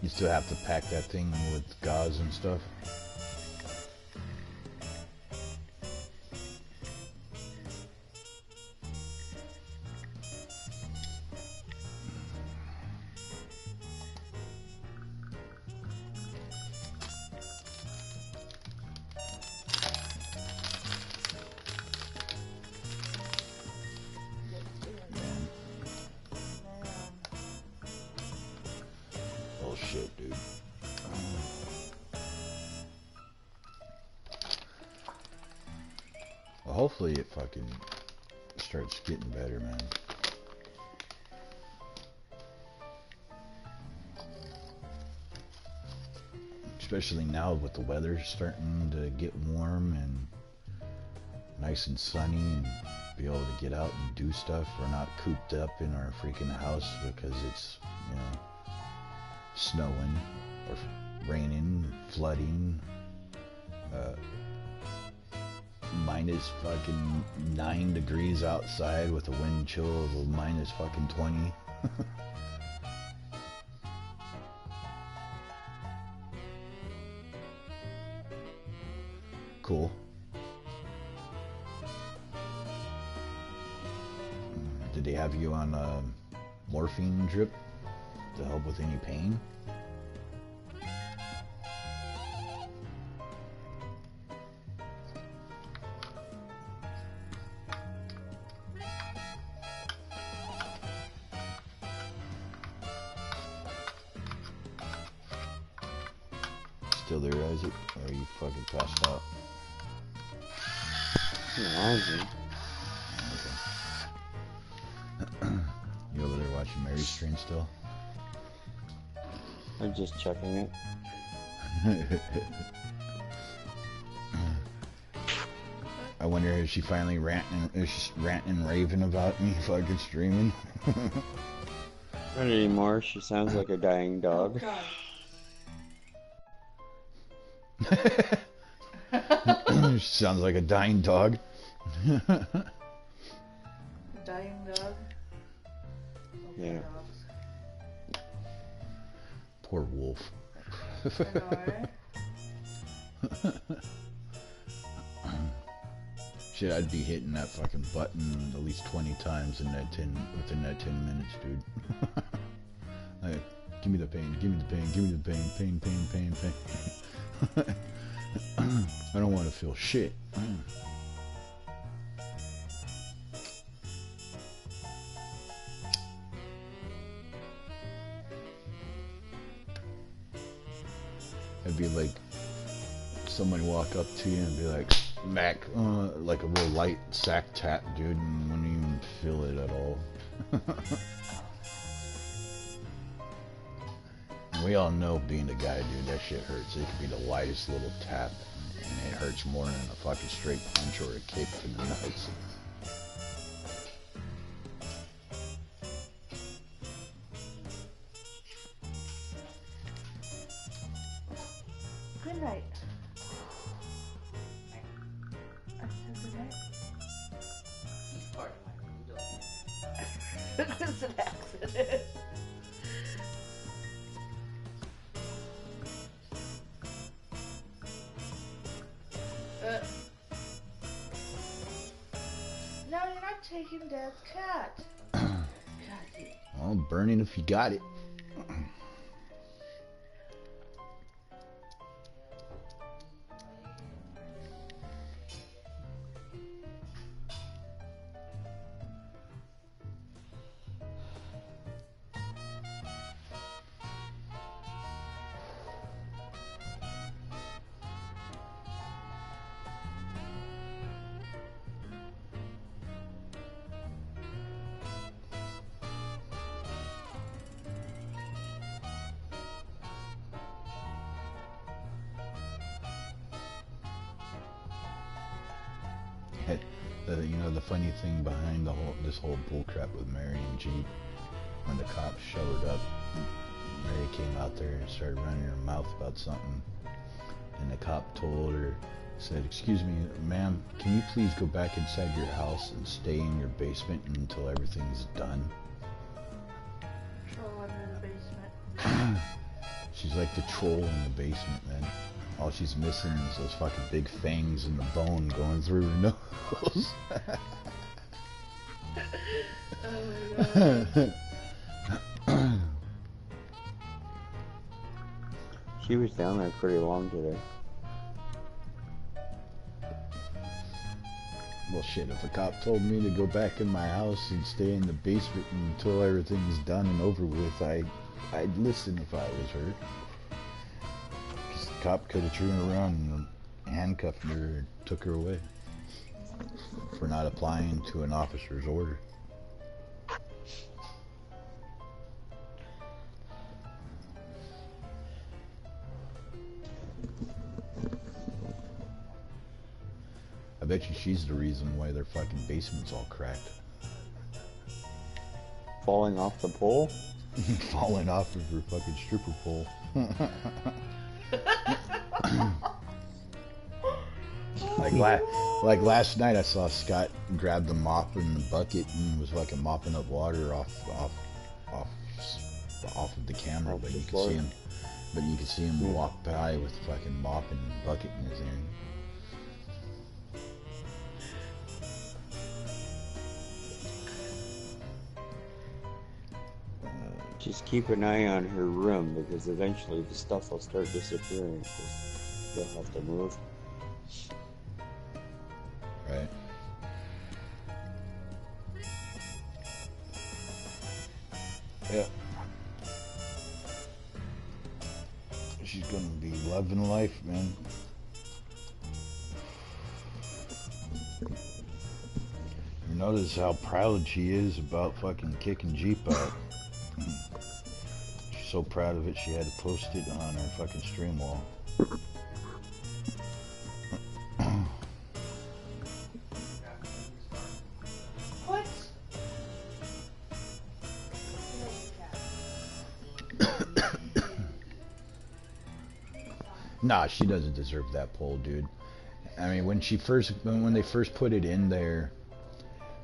You still have to pack that thing with gauze and stuff? Oh shit, dude. Well, hopefully it fucking starts getting better, man. Especially now with the weather starting to get warm and nice and sunny, and be able to get out and do stuff. We're not cooped up in our freaking house because it's, you know, snowing or raining, flooding, minus fucking 9 degrees outside with a wind chill of a minus fucking 20. Cool. Did they have you on a morphine drip to help with any pain? Still there, Isaac? Or are you fucking passed out? Imagine. Okay. You over there watching Mary's stream still? I'm just checking it. I wonder if she finally ranting and raving about me fucking streaming. Not anymore. She sounds like a dying dog. She sounds like a dying dog. Dying dog? Yeah. Poor wolf. I know, right? Shit, I'd be hitting that fucking button at least 20 times in that within that 10 minutes, dude. Like, give me the pain, give me the pain, give me the pain, pain, pain, pain, pain. I don't want to feel shit. It'd be like somebody walk up to you and be like, smack, like a real light sack tap, dude, and wouldn't even feel it at all. We all know, being a guy, dude, that shit hurts. It could be the lightest little tap, and it hurts more than a fucking straight punch or a kick to the nuts. good night. I said good night. Pardon my indulgence. It was an accident. No, you're not taking Dad's cat. God, Well, burning if you got it. You know, the funny thing behind this whole bullcrap with Mary and Jeep, when the cops showed up, Mary came out there and started running her mouth about something, and the cop told her, said, "Excuse me, ma'am, can you please go back inside your house and stay in your basement until everything's done?" troll under the basement. She's like the troll in the basement, man. All she's missing is those fucking big fangs and the bone going through her nose. Oh my god. She was down there pretty long today. Well, shit, if a cop told me to go back in my house and stay in the basement until everything's done and over with, I'd listen if I was her. Because the cop could have turned around and handcuffed her and took her away for not applying to an officer's order. I bet you she's the reason why their fucking basement's all cracked. Falling off the pole? Falling off of her fucking stripper pole. Like last night I saw Scott grab the mop and the bucket and was fucking mopping up water off of the camera, but you could see him walk by with fucking mop and bucket in his hand. Just keep an eye on her room, because eventually the stuff will start disappearing, because they'll have to move. Right. Yeah. She's gonna be loving life, man. You notice how proud she is about fucking kicking Jeep out. She's so proud of it she had to post it on her fucking stream wall. What? Nah, she doesn't deserve that pole, dude. I mean, when they first put it in there,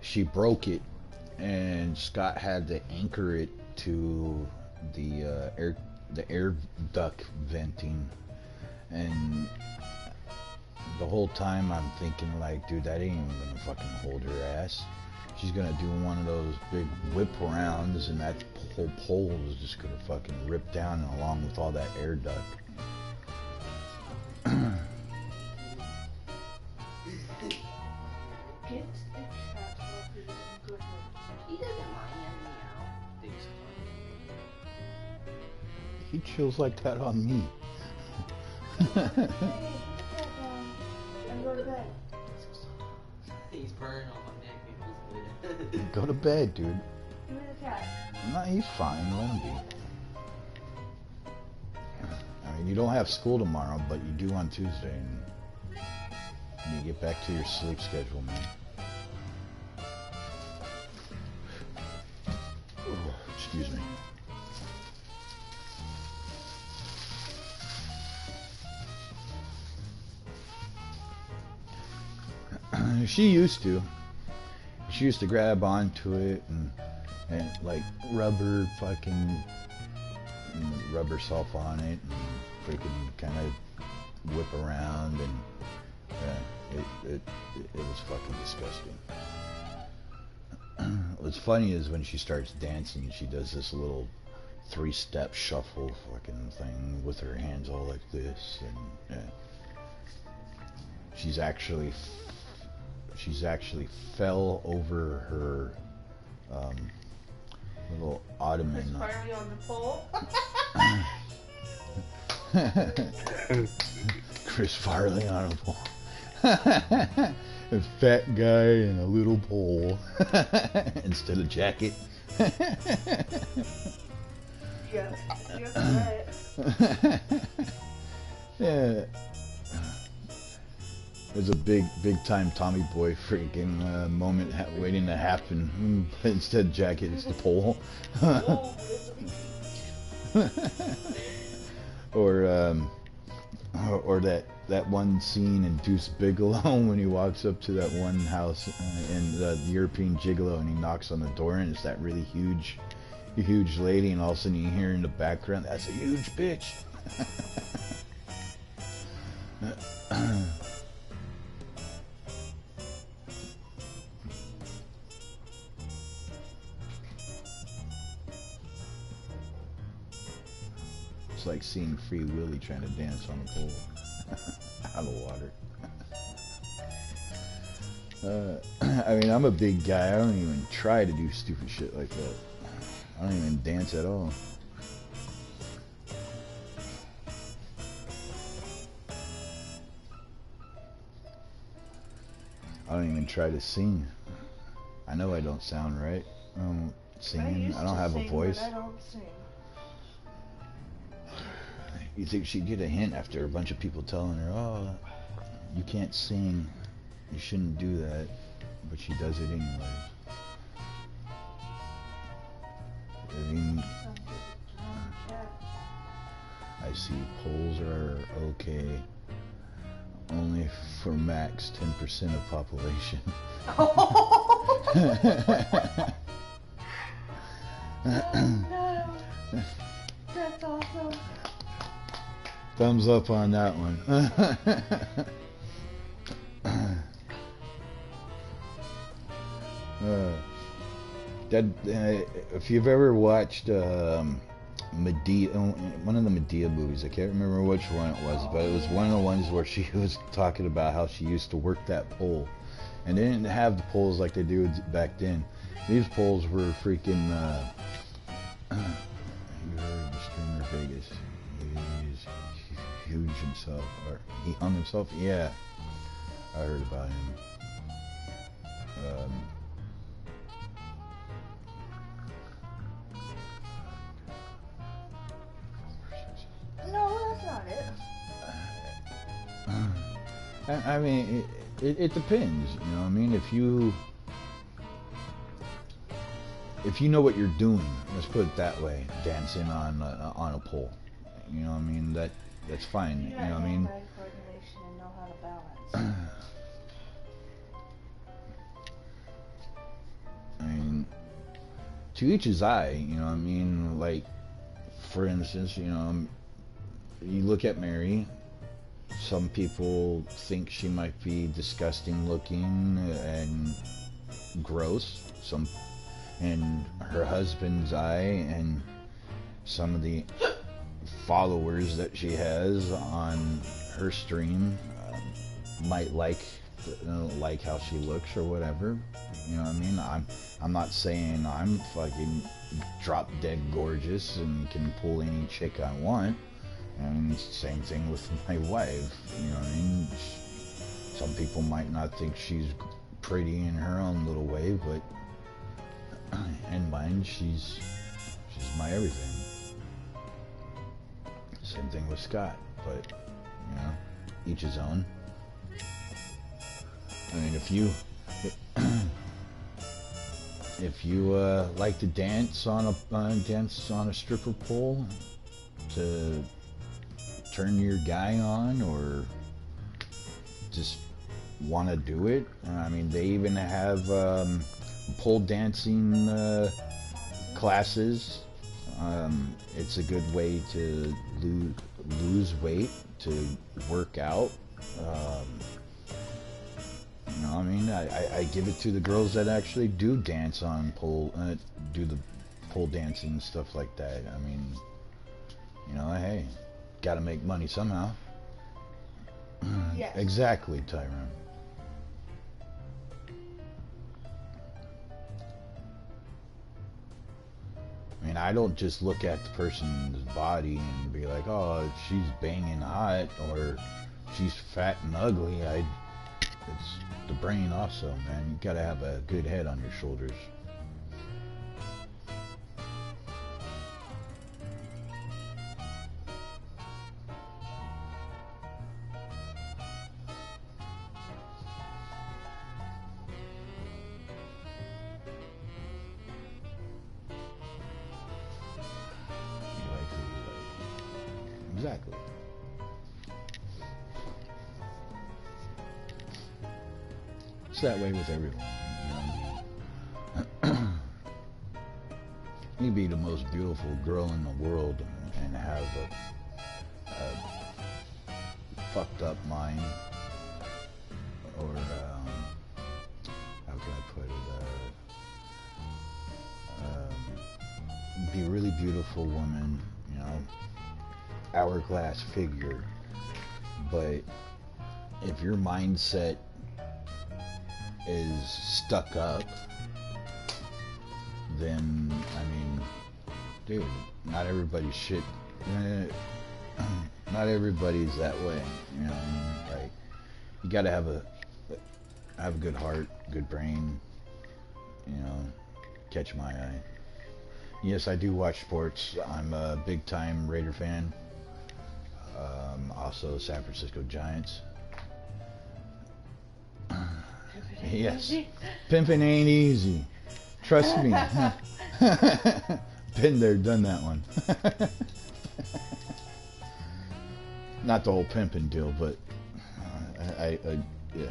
she broke it, and Scott had to anchor it to the air duct venting, and the whole time I'm thinking like, dude, that ain't even gonna fucking hold her ass. She's gonna do one of those big whip rounds, and that whole pole is just gonna fucking rip down along with all that air duct. Get a cat while he's in good mood. He doesn't mind meow. Thinks He chills like that on me. Hey, put the cat down and go to bed. he's purring on my neck because Go to bed, dude. Give me the cat. No, he's fine. Let him be. I mean, you don't have school tomorrow, but you do on Tuesday. And you get back to your sleep schedule, man. Excuse me. She used to. She used to grab onto it and like rub herself on it and freaking kind of whip around, and it was fucking disgusting. What's funny is when she starts dancing, she does this little 3-step shuffle fucking thing with her hands all like this, and she's actually fell over her little ottoman. Farley on the pole. Chris Farley on a pole. A fat guy and a little pole instead of jacket. Yeah, you're right. Yeah. There's a big time Tommy Boy freaking moment waiting to happen. Instead of jacket, it's the pole. Or that one scene in Deuce Bigalow when he walks up to that one house in the European Gigolo and he knocks on the door and it's that really huge lady, and all of a sudden you hear in the background, "That's a huge bitch." It's like seeing Free Willy trying to dance on a pole out of water. I mean, I'm a big guy. I don't even try to do stupid shit like that. I don't even dance at all. I don't even try to sing. I know I don't sound right. I don't sing. I don't have a voice. I don't sing. You think she'd get a hint after a bunch of people telling her, "Oh, you can't sing. You shouldn't do that." But she does it anyway. I mean, I see polls are okay. Only for max 10% of population. That's awesome. Thumbs up on that one. If you've ever watched Medea, one of the Medea movies, I can't remember which one it was, but it was one of the ones where she was talking about how she used to work that pole, and they didn't have the poles like they do back then. These poles were freaking. You heard the streamer Vegas. He's huge himself, or he hung himself. Yeah, I heard about him. No, that's not it. I mean, it depends. You know what I mean? If you know what you're doing, let's put it that way, dancing on a pole. You know what I mean? That's fine. You know what I mean? Hand-eye coordination and know how to balance. I mean, to each his eye. You know what I mean? Like, for instance, you know, you look at Mary. Some people think she might be disgusting looking and gross. And her husband's eye and some of the followers that she has on her stream might like how she looks or whatever. You know what I mean? I'm not saying I'm fucking drop dead gorgeous and can pull any chick I want. And same thing with my wife. You know what I mean? Some people might not think she's pretty in her own little way, but in mine, she's my everything. Same thing with Scott, but you know, each his own. I mean, if you like to dance on a stripper pole to turn your guy on, or just want to do it. I mean, they even have pole dancing classes. It's a good way to lose weight, to work out. You know, I mean, I give it to the girls that actually do dance on pole, do the pole dancing and stuff like that. I mean, you know, hey, gotta make money somehow. Yes. Exactly, Tyrone. I mean, I don't just look at the person's body and be like, oh, she's banging hot or she's fat and ugly. It's the brain also, man. You gotta have a good head on your shoulders. Exactly. It's that way with everyone. You know? You can be the most beautiful girl in the world and have a fucked up mind, or how can I put it? Be a really beautiful woman, you know, hourglass figure, but if your mindset is stuck up, then I mean, dude, not everybody's shit. Not everybody's that way. You know what I mean? Like, you gotta have a good heart, good brain. You know, catch my eye. Yes, I do watch sports. I'm a big time Raider fan. Also San Francisco Giants. Yes, pimping ain't easy. Trust me. Been there, done that one. Not the whole pimping deal, but yeah.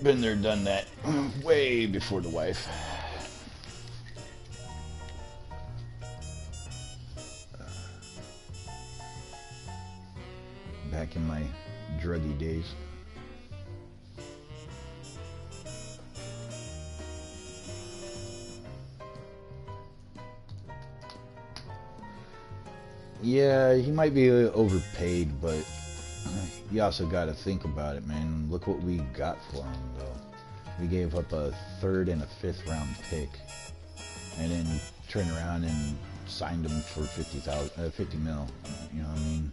Been there, done that. Way before the wife. Back in my druggy days. Yeah, he might be overpaid, but you also got to think about it, man. Look what we got for him, though. We gave up a 3rd and a 5th round pick, and then turned around and signed him for 50 mil. You know what I mean?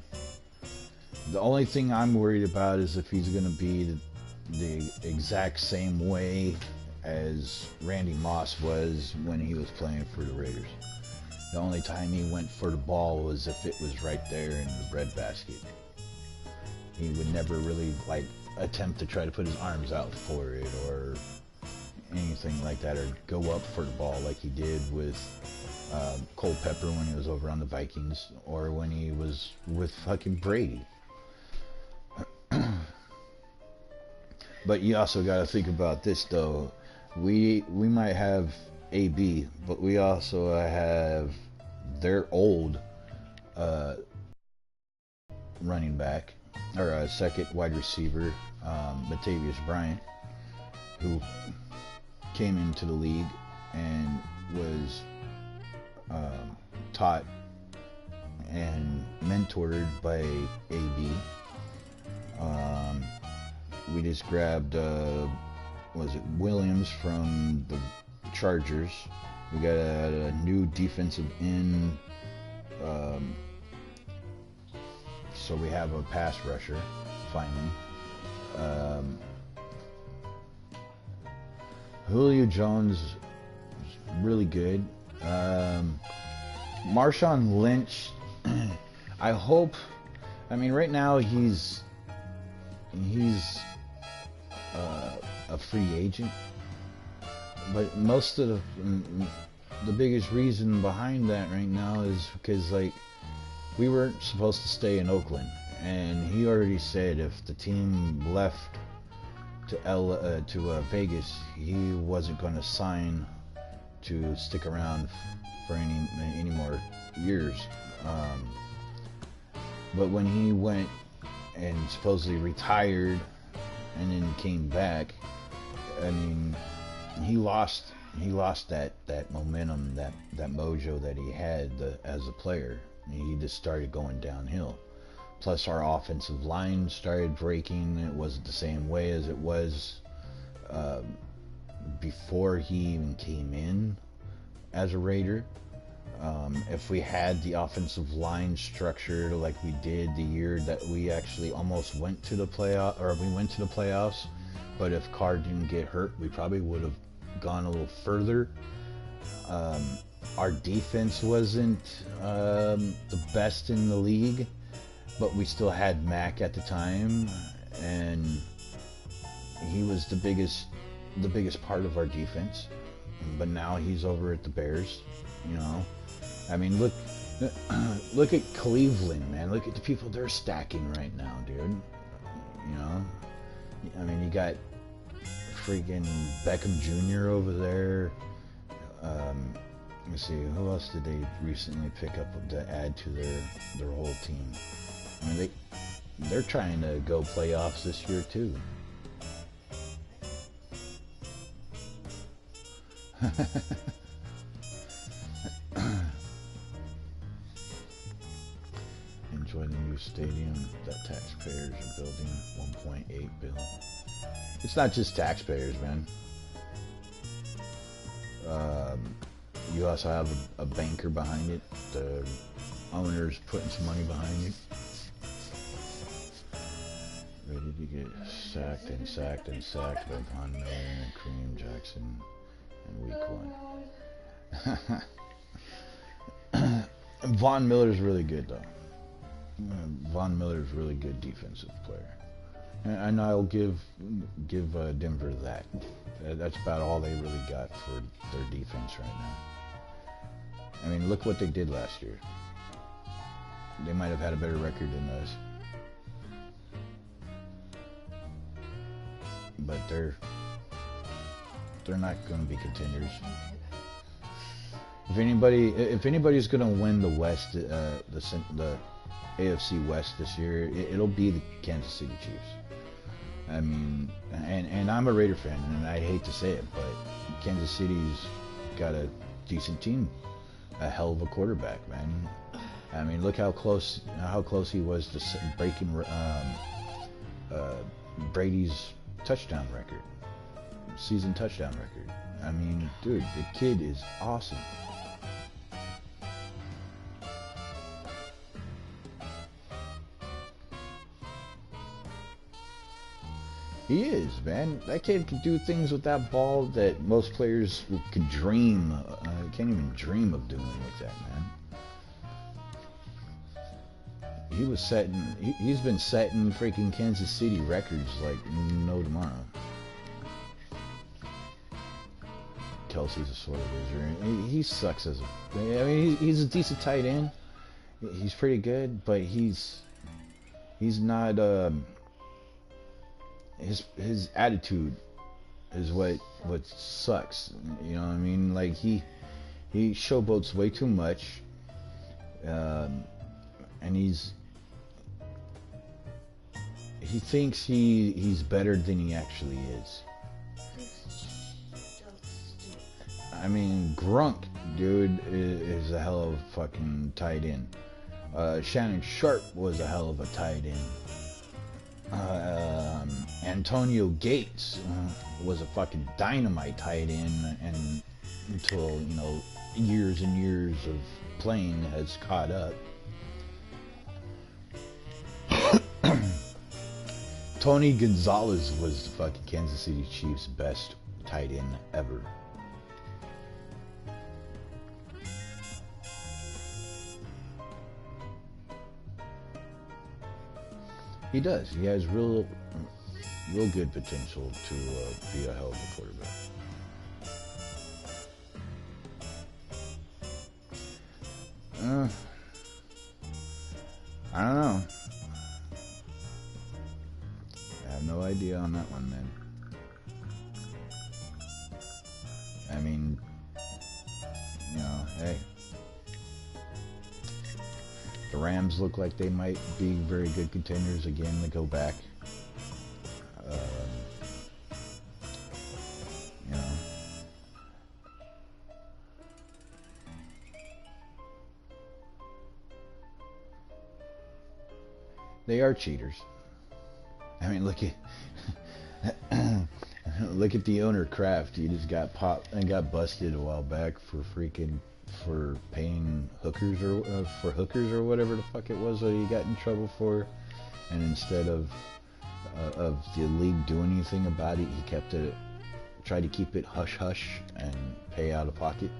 The only thing I'm worried about is if he's going to be the exact same way as Randy Moss was when he was playing for the Raiders. The only time he went for the ball was if it was right there in the breadbasket. He would never really like attempt to try to put his arms out for it or anything like that, or go up for the ball like he did with Cole Pepper when he was over on the Vikings, or when he was with fucking Brady. But you also got to think about this, though. We might have AB, but we also have their old running back, or second wide receiver, Latavius Bryant, who came into the league and was taught and mentored by AB. We just grabbed, was it Williams from the Chargers. We got a new defensive end, so we have a pass rusher, finally. Julio Jones is really good. Marshawn Lynch, I hope, I mean, right now he's a free agent, but most of the biggest reason behind that right now is because, like, we weren't supposed to stay in Oakland, and he already said if the team left to Vegas, he wasn't going to sign to stick around for any more years. But when he went and supposedly retired and then came back, I mean, he lost that momentum, that mojo that he had as a player. He just started going downhill. Plus, our offensive line started breaking. It wasn't the same way as it was before he even came in as a Raider. If we had the offensive line structured like we did the year that we actually almost went to the playoffs, but if Carr didn't get hurt, we probably would have gone a little further. Our defense wasn't the best in the league, but we still had Mac at the time, and he was the biggest part of our defense. But now he's over at the Bears, you know. I mean, look at Cleveland, man. Look at the people they're stacking right now, dude. You know, I mean, you got freaking Beckham Jr. over there. Let me see, who else did they recently pick up to add to their whole team? I mean, they're trying to go playoffs this year too. Enjoy the new stadium that taxpayers are building. $1.8 billion. It's not just taxpayers, man. You also have a banker behind it. The owner's putting some money behind it. Ready to get sacked and sacked and sacked by Von Miller and Kareem Jackson in week 1. Von Miller's really good, though. Von Miller's a really good defensive player. And I'll give Denver that. That's about all they really got for their defense right now. I mean, look what they did last year. They might have had a better record than us. But they're not going to be contenders. If anybody's going to win the West, the AFC West this year, it'll be the Kansas City Chiefs. I mean, and I'm a Raider fan, and I hate to say it, but Kansas City's got a decent team, a hell of a quarterback, man. I mean, look how close he was to breaking Brady's touchdown record, season touchdown record. I mean, dude, the kid is awesome. He is, man. That kid can do things with that ball that most players could dream. Can't even dream of doing with that, man. He's been setting freaking Kansas City records like no tomorrow. Kelsey's a sort of loser. He sucks as a. I mean, he's a decent tight end. He's pretty good, but he's not. His attitude is what sucks. You know what I mean? Like he showboats way too much, and he thinks he's better than he actually is. I mean, Grunk, dude, is a hell of a fucking tight end. Shannon Sharp was a hell of a tight end. Antonio Gates was a fucking dynamite tight end, and until years and years of playing has caught up. Tony Gonzalez was the fucking Kansas City Chiefs' best tight end ever. He does. He has real good potential to be a hell of a quarterback. I don't know. I have no idea on that one, man. Rams look like they might be very good contenders again to go back. You know. They are cheaters. I mean, look at look at the owner Kraft. He just got popped and got busted a while back for paying hookers or whatever the fuck it was that he got in trouble for. And instead of the league doing anything about it, he tried to keep it hush hush and pay out of pocket.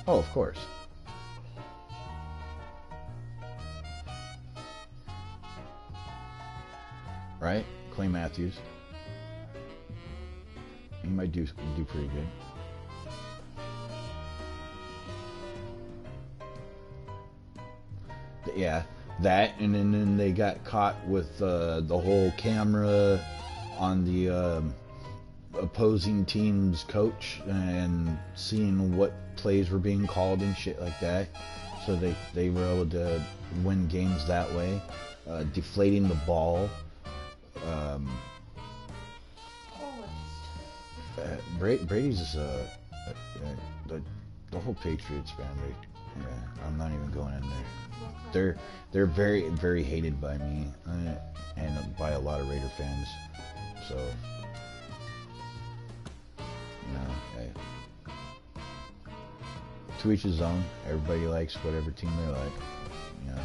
Oh, of course. Right? Clay Matthews. He might do pretty good. Yeah, that, and then they got caught with the whole camera on the opposing team's coach and seeing what plays were being called and shit like that. So they were able to win games that way. Deflating the ball. Brady's just the whole Patriots family. Yeah, I'm not even going in there. They're very, very hated by me and by a lot of Raider fans. So, you know, hey, to each his own. Everybody likes whatever team they like. You know.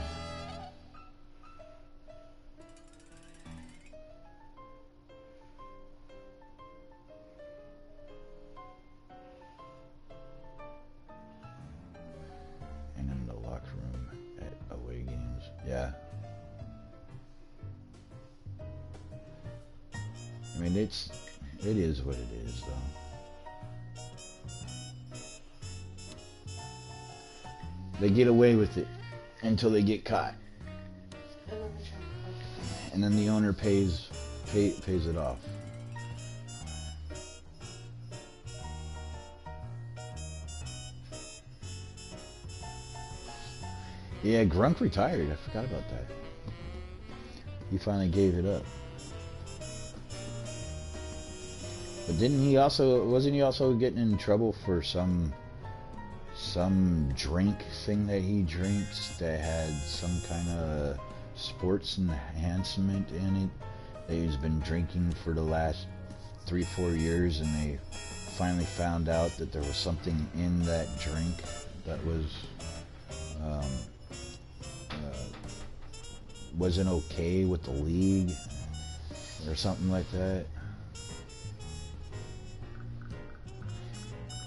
Yeah. I mean, it is what it is, though. They get away with it until they get caught. And then the owner pays it off. Yeah, Grunk retired. I forgot about that. He finally gave it up. But wasn't he also getting in trouble for some drink thing that he drinks that had some kind of sports enhancement in it that he's been drinking for the last 3-4 years, and they finally found out that there was something in that drink that was wasn't okay with the league or something like that.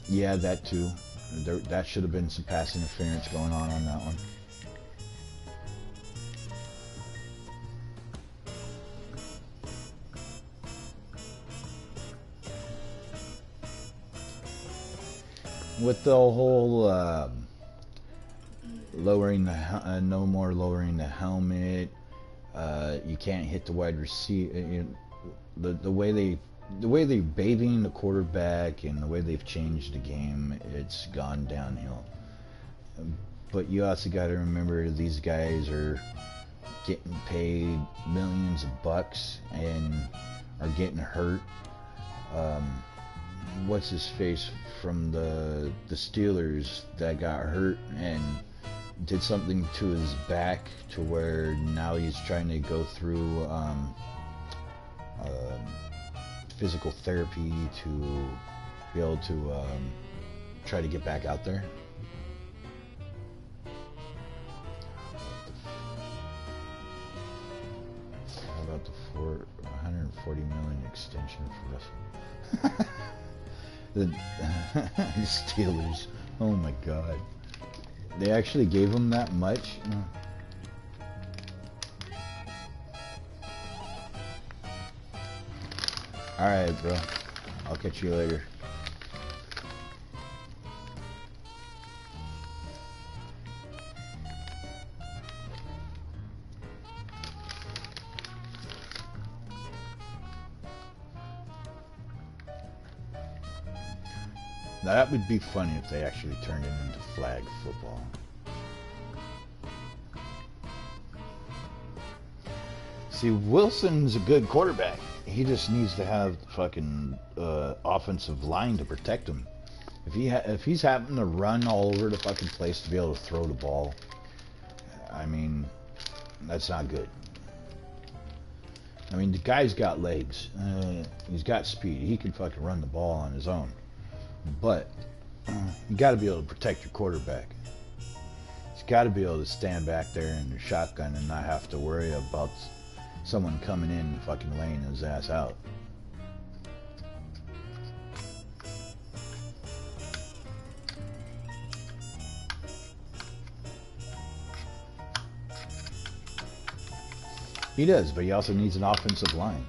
Yeah, that too. That should have been some pass interference going on that one. With the whole lowering no more lowering the helmet, you can't hit the wide receiver. The way they're bathing the quarterback and the way they've changed the game, it's gone downhill. But you also got to remember these guys are getting paid millions of bucks and are getting hurt. What's his face from the Steelers that got hurt and did something to his back to where now he's trying to go through physical therapy to be able to try to get back out there. How about the $140 million extension for Russell? The Steelers. Oh my God. They actually gave him that much? Alright, bro. I'll catch you later. Now that would be funny if they actually turned it into flag football. See, Wilson's a good quarterback. He just needs to have fucking offensive line to protect him. If he's having to run all over the fucking place to be able to throw the ball, I mean, that's not good. I mean, the guy's got legs. He's got speed. He can fucking run the ball on his own. But you got to be able to protect your quarterback. He's got to be able to stand back there in the shotgun and not have to worry about someone coming in and fucking laying his ass out. He does, but he also needs an offensive line.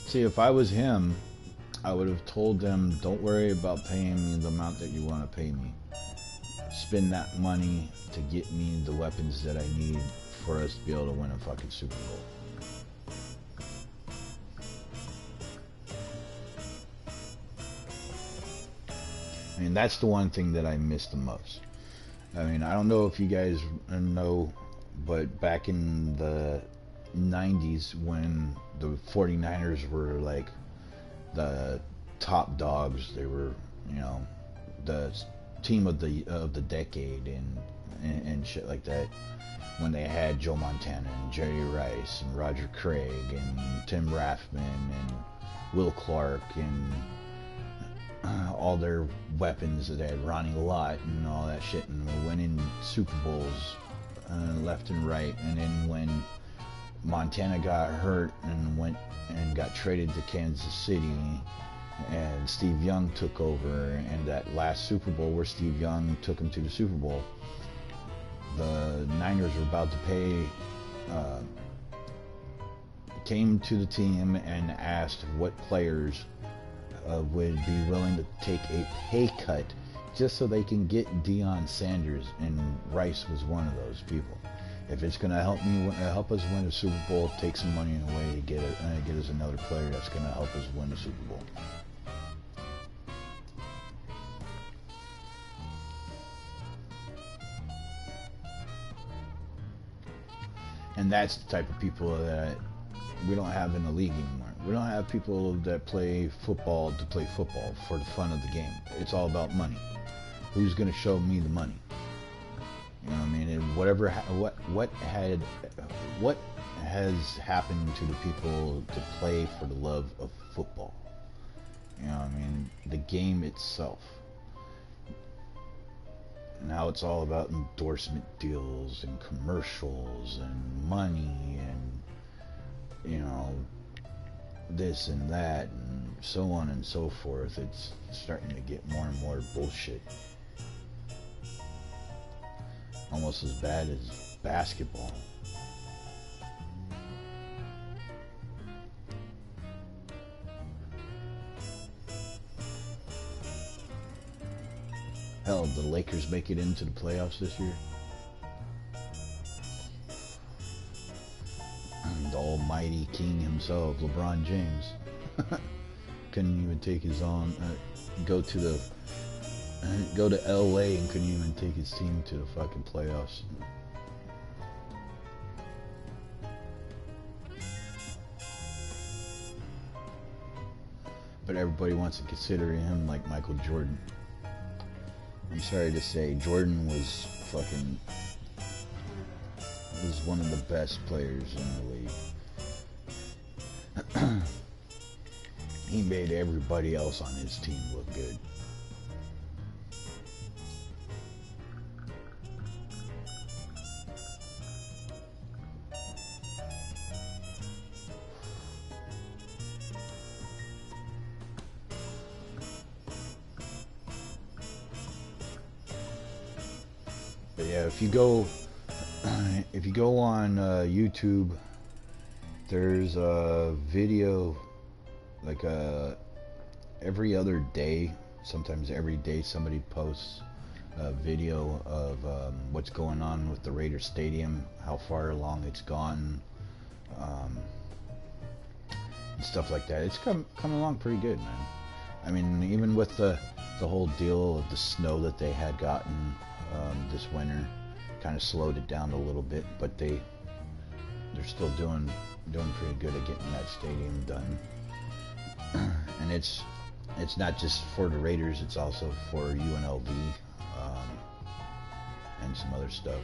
See, if I was him, I would have told them, don't worry about paying me the amount that you want to pay me. Spend that money to get me the weapons that I need for us to be able to win a fucking Super Bowl. I mean, that's the one thing that I miss the most. I mean, I don't know if you guys know, but back in the 90s when the 49ers were like the top dogs, they were, you know, the team of the decade and shit like that, when they had Joe Montana and Jerry Rice and Roger Craig and Tim Rathman and Will Clark and all their weapons. They had Ronnie Lott and all that shit, and we went in Super Bowls left and right. And then when Montana got hurt and went and got traded to Kansas City, and Steve Young took over, and that last Super Bowl where Steve Young took him to the Super Bowl, the Niners were about to pay, came to the team and asked what players would be willing to take a pay cut just so they can get Deion Sanders, and Rice was one of those people. If it's going to help us win a Super Bowl, take some money away to get us another player that's going to help us win the Super Bowl. And that's the type of people that we don't have in the league anymore. We don't have people that play football to play football for the fun of the game. It's all about money. Who's going to show me the money? You know what I mean? And what has happened to the people to play for the love of football? You know what I mean? The game itself. Now it's all about endorsement deals and commercials and money and, you know, this and that and so on and so forth. It's starting to get more and more bullshit. Almost as bad as basketball. Hell, did the Lakers make it into the playoffs this year? The almighty king himself, LeBron James, couldn't even take his own, go to LA and couldn't even take his team to the fucking playoffs. But everybody wants to consider him like Michael Jordan. I'm sorry to say, Jordan was one of the best players in the league. He made everybody else on his team look good. But yeah, if you go on YouTube, there's a video like every other day, sometimes every day, somebody posts a video of what's going on with the Raiders Stadium, how far along it's gone, and stuff like that. It's coming along pretty good, man. I mean, even with the whole deal of the snow that they had gotten this winter, kind of slowed it down a little bit, but they're still doing pretty good at getting that stadium done. And it's not just for the Raiders, it's also for UNLV and some other stuff,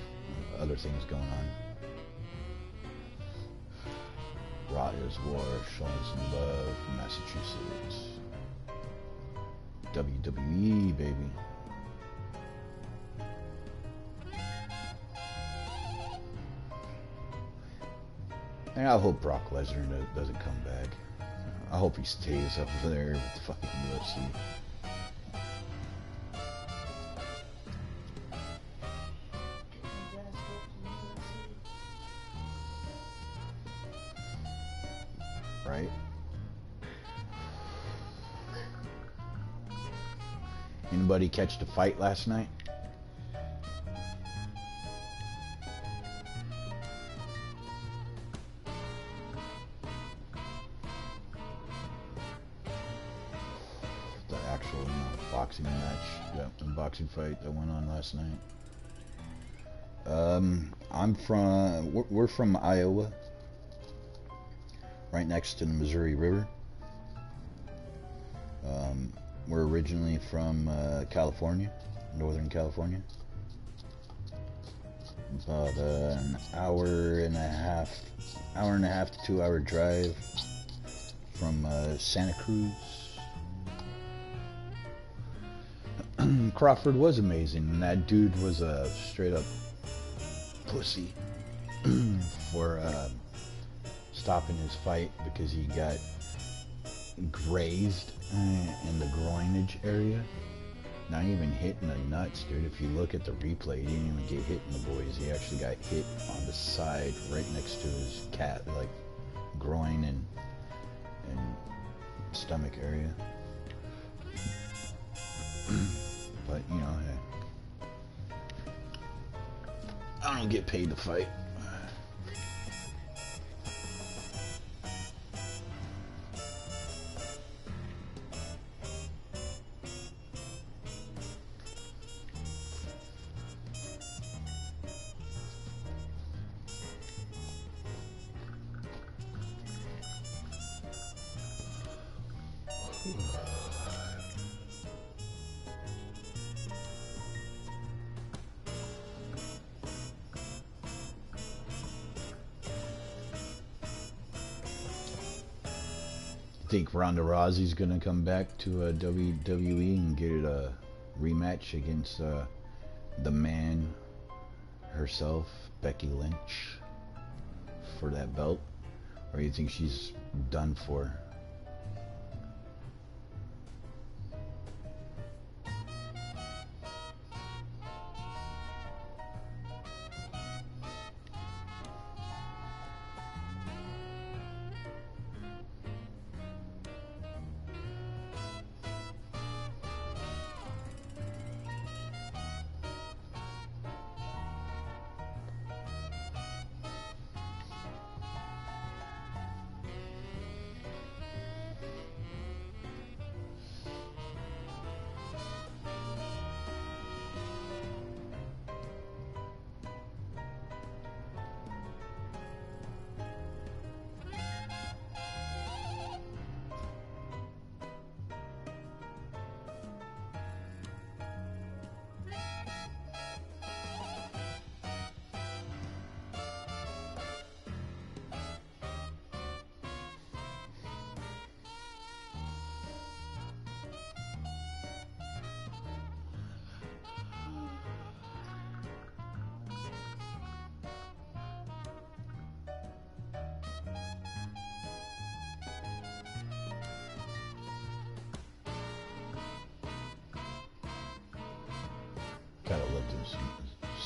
other things going on. Riders War, showing some love from Massachusetts. WWE, baby. And I hope Brock Lesnar doesn't come back. I hope he stays up there with the fucking UFC. Right? Anybody catch the fight last night? The actual boxing match, that boxing fight that went on last night. We're from Iowa, right next to the Missouri River. We're originally from California, Northern California. About an hour and a half to 2 hour drive from Santa Cruz. Crawford was amazing, and that dude was a straight up pussy for stopping his fight because he got grazed in the groinage area. Not even hit in the nuts, dude. If you look at the replay, he didn't even get hit in the boys. He actually got hit on the side right next to his like groin and stomach area. But you know, hey, I don't get paid to fight. Think Ronda Rousey's gonna come back to WWE and get a rematch against the man herself, Becky Lynch, for that belt, or do you think she's done for?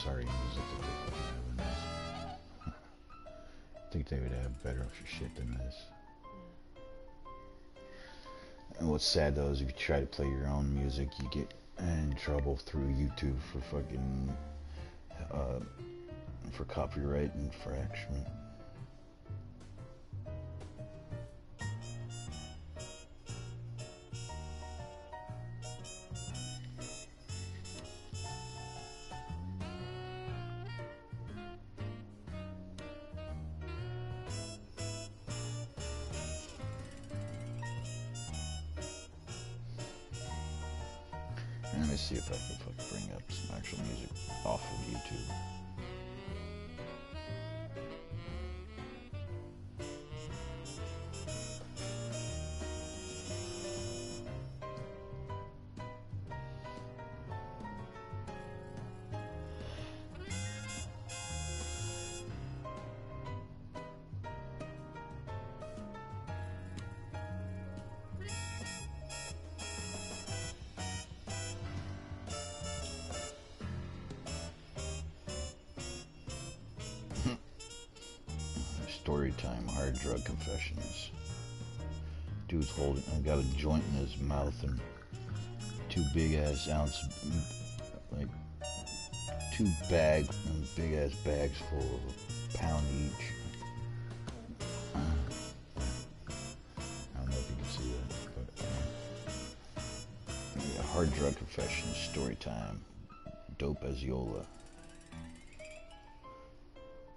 sorry music that they fucking have in this. I think they would have better shit than this. And what's sad though is if you try to play your own music, you get in trouble through YouTube for fucking for copyright infringement. Let me see if I can fucking bring up some actual music off of YouTube. Story time, hard drug confessions. Dude's holding, got a joint in his mouth and 2 big ass ounce, like 2 big ass bags full of a pound each. I don't know if you can see that, but yeah, hard drug confessions, story time. Dope as Yola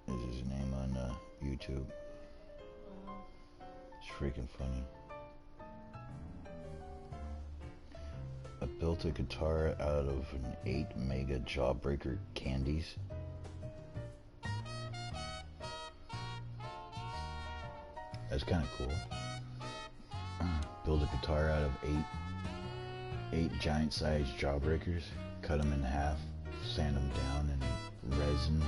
is his name on YouTube. It's freaking funny. I built a guitar out of an 8 mega Jawbreaker candies. That's kind of cool. Build a guitar out of 8 giant sized Jawbreakers. Cut them in half, sand them down and resin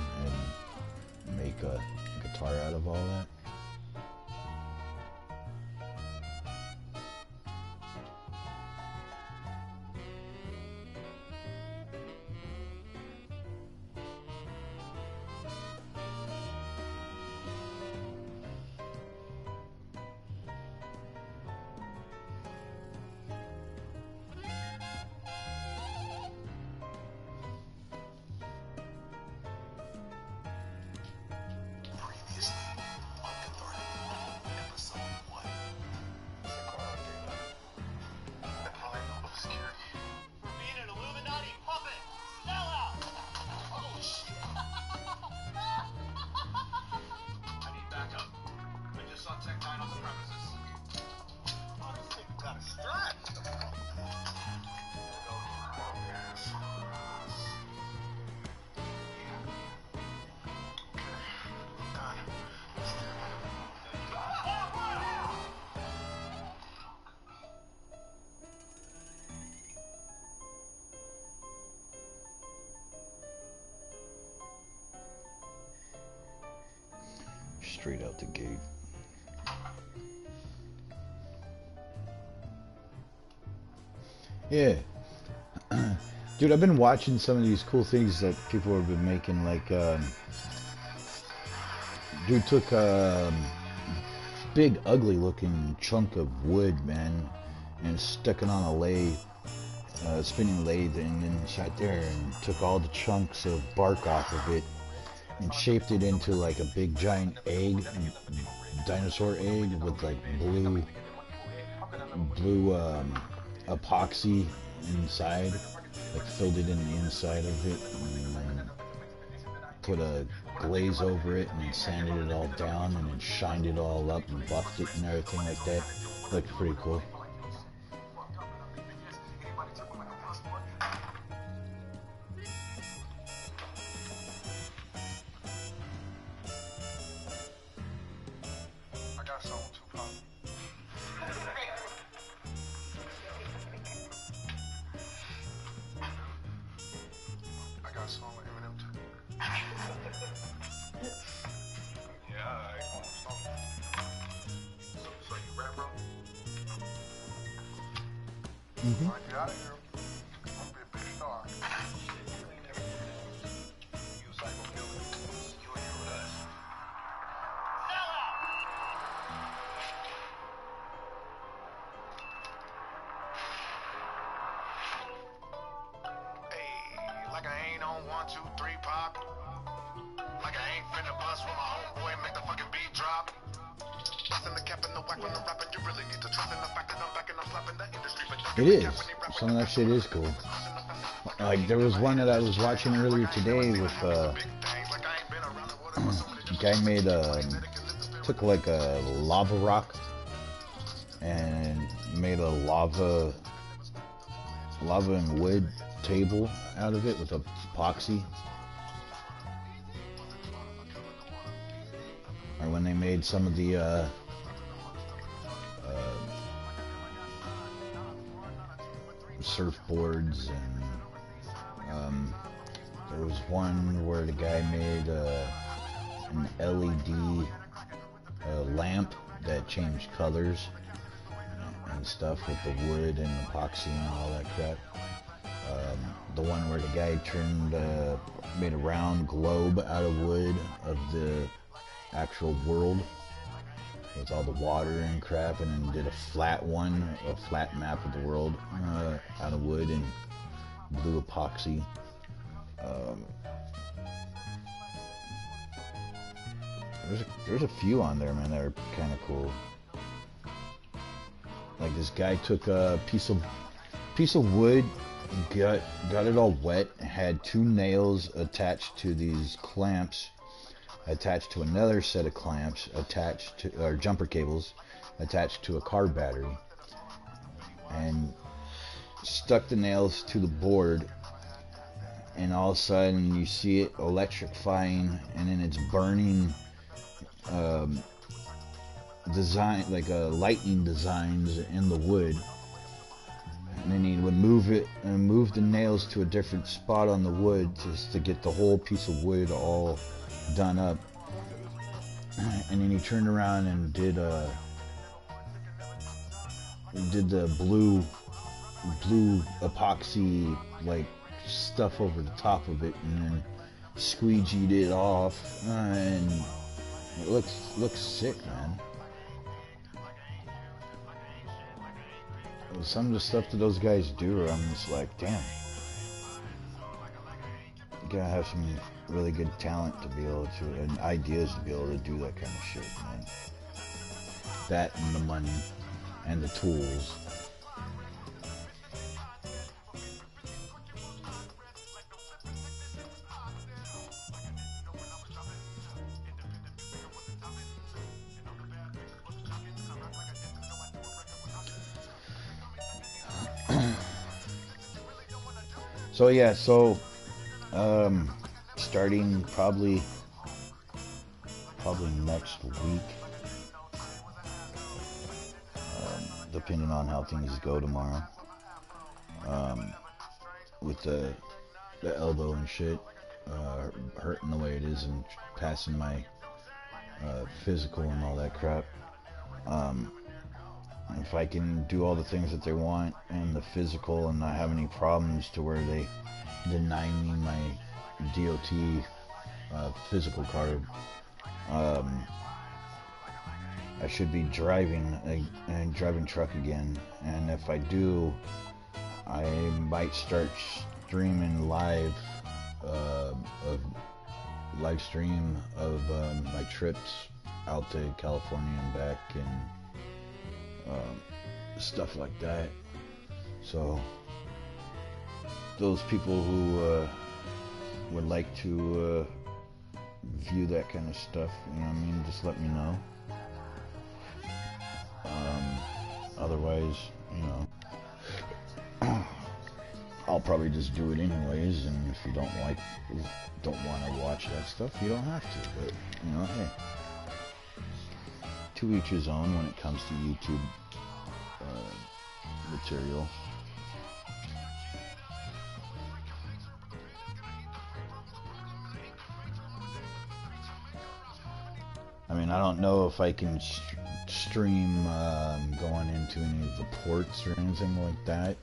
and make a guitar out of all that. Straight out the gate. Yeah. Dude, I've been watching some of these cool things that people have been making, like, dude took a big ugly looking chunk of wood, man, and stuck it on a lathe, spinning lathe, and then sat there and took all the chunks of bark off of it and shaped it into like a big giant egg, dinosaur egg with like blue epoxy inside, like filled it in the inside of it, and then put a glaze over it, and then sanded it all down, and then shined it all up and buffed it and everything like that. Looked pretty cool. on 1, 2, 3 pop. Like I ain't finna bust with my homeboy, make the fucking beat drop. Bustin' the cap and the whack on the rapping, you really need to trust in the fact that I'm back and I'm slapping the industry. It is. Some of that shit is cool. Like, there was one that I was watching earlier today with, a guy made took like a lava rock and made a lava and wood table out of it with epoxy. Or when they made some of the surfboards, and there was one where the guy made an LED lamp that changed colors and stuff with the wood and epoxy and all that crap. The one where the guy made a round globe out of wood of the actual world with all the water and crap, and then did a flat map of the world out of wood and blue epoxy. There's a few on there, man, that are kind of cool. Like, this guy took a piece of wood, got it all wet, had 2 nails attached to these clamps, attached to another set of clamps, or jumper cables attached to a car battery, and stuck the nails to the board, and all of a sudden you see it electrifying, and then it's burning design, like lightning designs in the wood. And then he would move it and move the nails to a different spot on the wood just to get the whole piece of wood all done up. And then he turned around and did the blue epoxy like stuff over the top of it, and then squeegeed it off, and it looks sick, man. Some of the stuff that those guys do, I'm just like, damn. You gotta have some really good talent to be able to, and ideas to be able to do that kind of shit, man. That and the money and the tools. So yeah, starting probably next week, depending on how things go tomorrow, with the elbow and shit hurting the way it is and passing my physical and all that crap. If I can do all the things that they want in the physical and not have any problems to where they deny me my DOT physical card, I should be driving truck again. And if I do, I might start streaming live stream of my trips out to California and back, and stuff like that. So those people who would like to view that kind of stuff, you know what I mean, just let me know. Otherwise, you know, I'll probably just do it anyways, and if you don't want to watch that stuff, you don't have to. But, you know, hey, to each his own when it comes to YouTube material. I mean, I don't know if I can stream going into any of the ports or anything like that,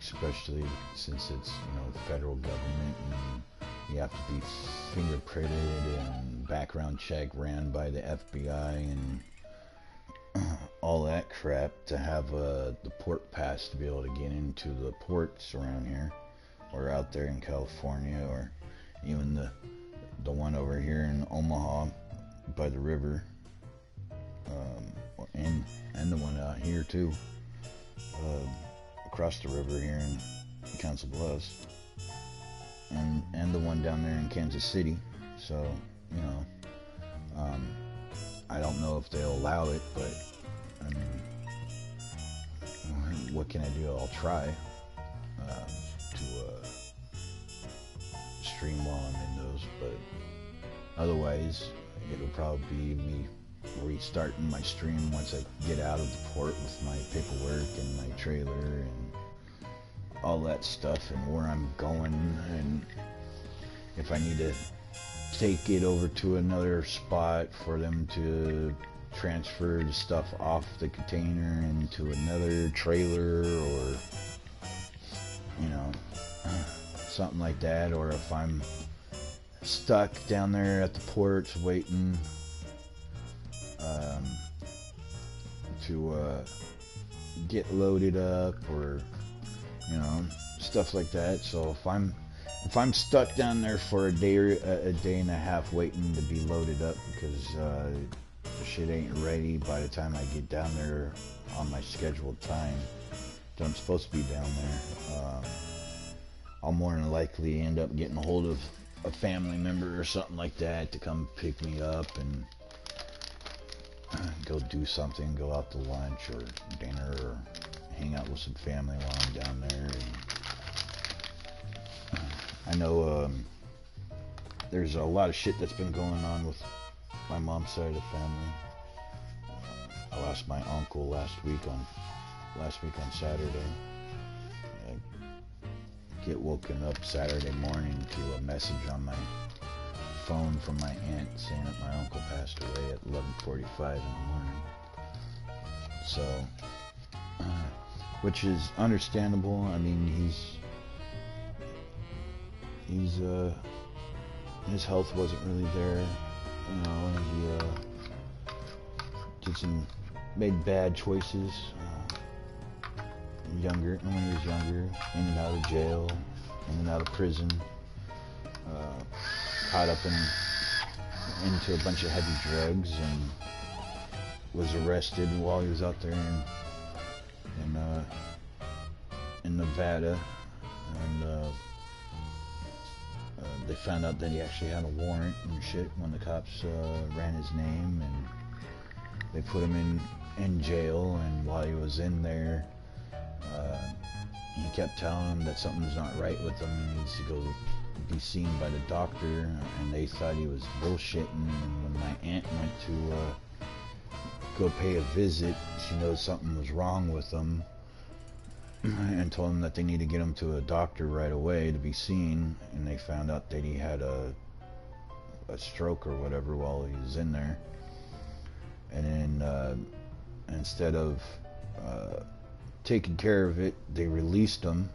especially since it's, you know, the federal government, and you have to be fingerprinted and background check ran by the FBI and all that crap to have the port pass to be able to get into the ports around here. or out there in California, or even the one over here in Omaha by the river, and the one out here too, across the river here in Council Bluffs, and the one down there in Kansas City. So, you know, I don't know if they'll allow it, but I mean, what can I do? I'll try to stream while I'm in those, but otherwise it'll probably be me restarting my stream once I get out of the port with my paperwork and my trailer and all that stuff, and where I'm going, and if I need to take it over to another spot for them to transfer the stuff off the container into another trailer, or you know, something like that, or if I'm stuck down there at the port waiting to get loaded up, or you know, stuff like that. So if I'm stuck down there for a day and a half waiting to be loaded up because the shit ain't ready by the time I get down there on my scheduled time that I'm supposed to be down there, I'll more than likely end up getting a hold of a family member or something like that to come pick me up and go do something, go out to lunch or dinner, or hang out with some family while I'm down there. And I know there's a lot of shit that's been going on with my mom's side of the family. I lost my uncle last week on Saturday. I get woken up Saturday morning to a message on my phone from my aunt saying that my uncle passed away at 11:45 in the morning. So, which is understandable. I mean, his health wasn't really there. You know, he made bad choices. When he was younger, in and out of jail, in and out of prison, caught up into a bunch of heavy drugs, and was arrested while he was out there in Nevada, and they found out that he actually had a warrant and shit when the cops ran his name, and they put him in jail. And while he was in there, he kept telling them that something's not right with him, he needs to go be seen by the doctor, and they thought he was bullshitting. And when my aunt went to go pay a visit, she knows something was wrong with him, and told him that they need to get him to a doctor right away to be seen. And they found out that he had a stroke or whatever while he was in there. And then instead of taking care of it, they released him,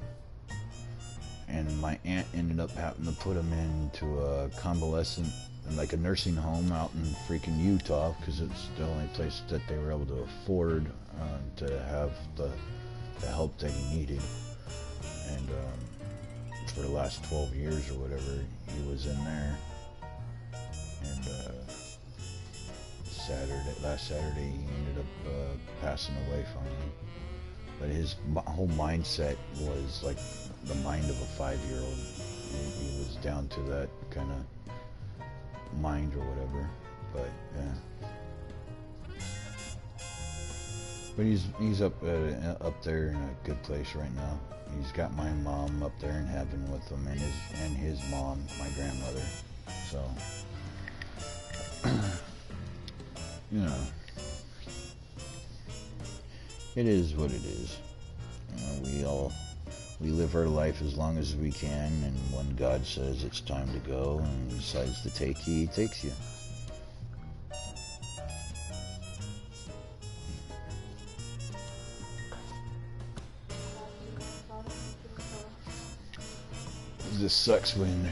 and my aunt ended up having to put him into a convalescent, like a nursing home out in freaking Utah, because it's the only place that they were able to afford to have the help that he needed. And for the last 12 years or whatever, he was in there. And last Saturday, he ended up passing away finally. But his whole mindset was like the mind of a 5-year-old. He was down to that kind of mind or whatever. But yeah. But he's up there in a good place right now. He's got my mom up there in heaven with him, and his mom, my grandmother. So, you know, it is what it is. You know, we live our life as long as we can, and when God says it's time to go and he decides to take you, he takes you. It just sucks when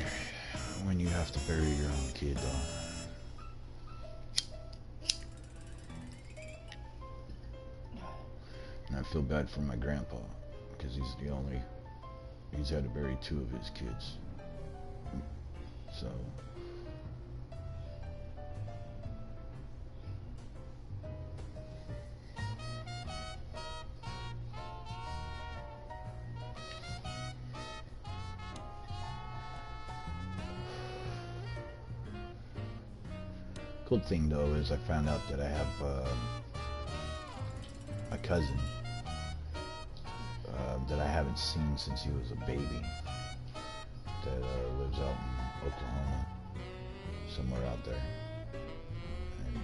you have to bury your own kid, though. And I feel bad for my grandpa, because he's the only he's had to bury 2 of his kids. So cool thing though is I found out that I have a cousin that I haven't seen since he was a baby that lives out in Oklahoma, somewhere out there, and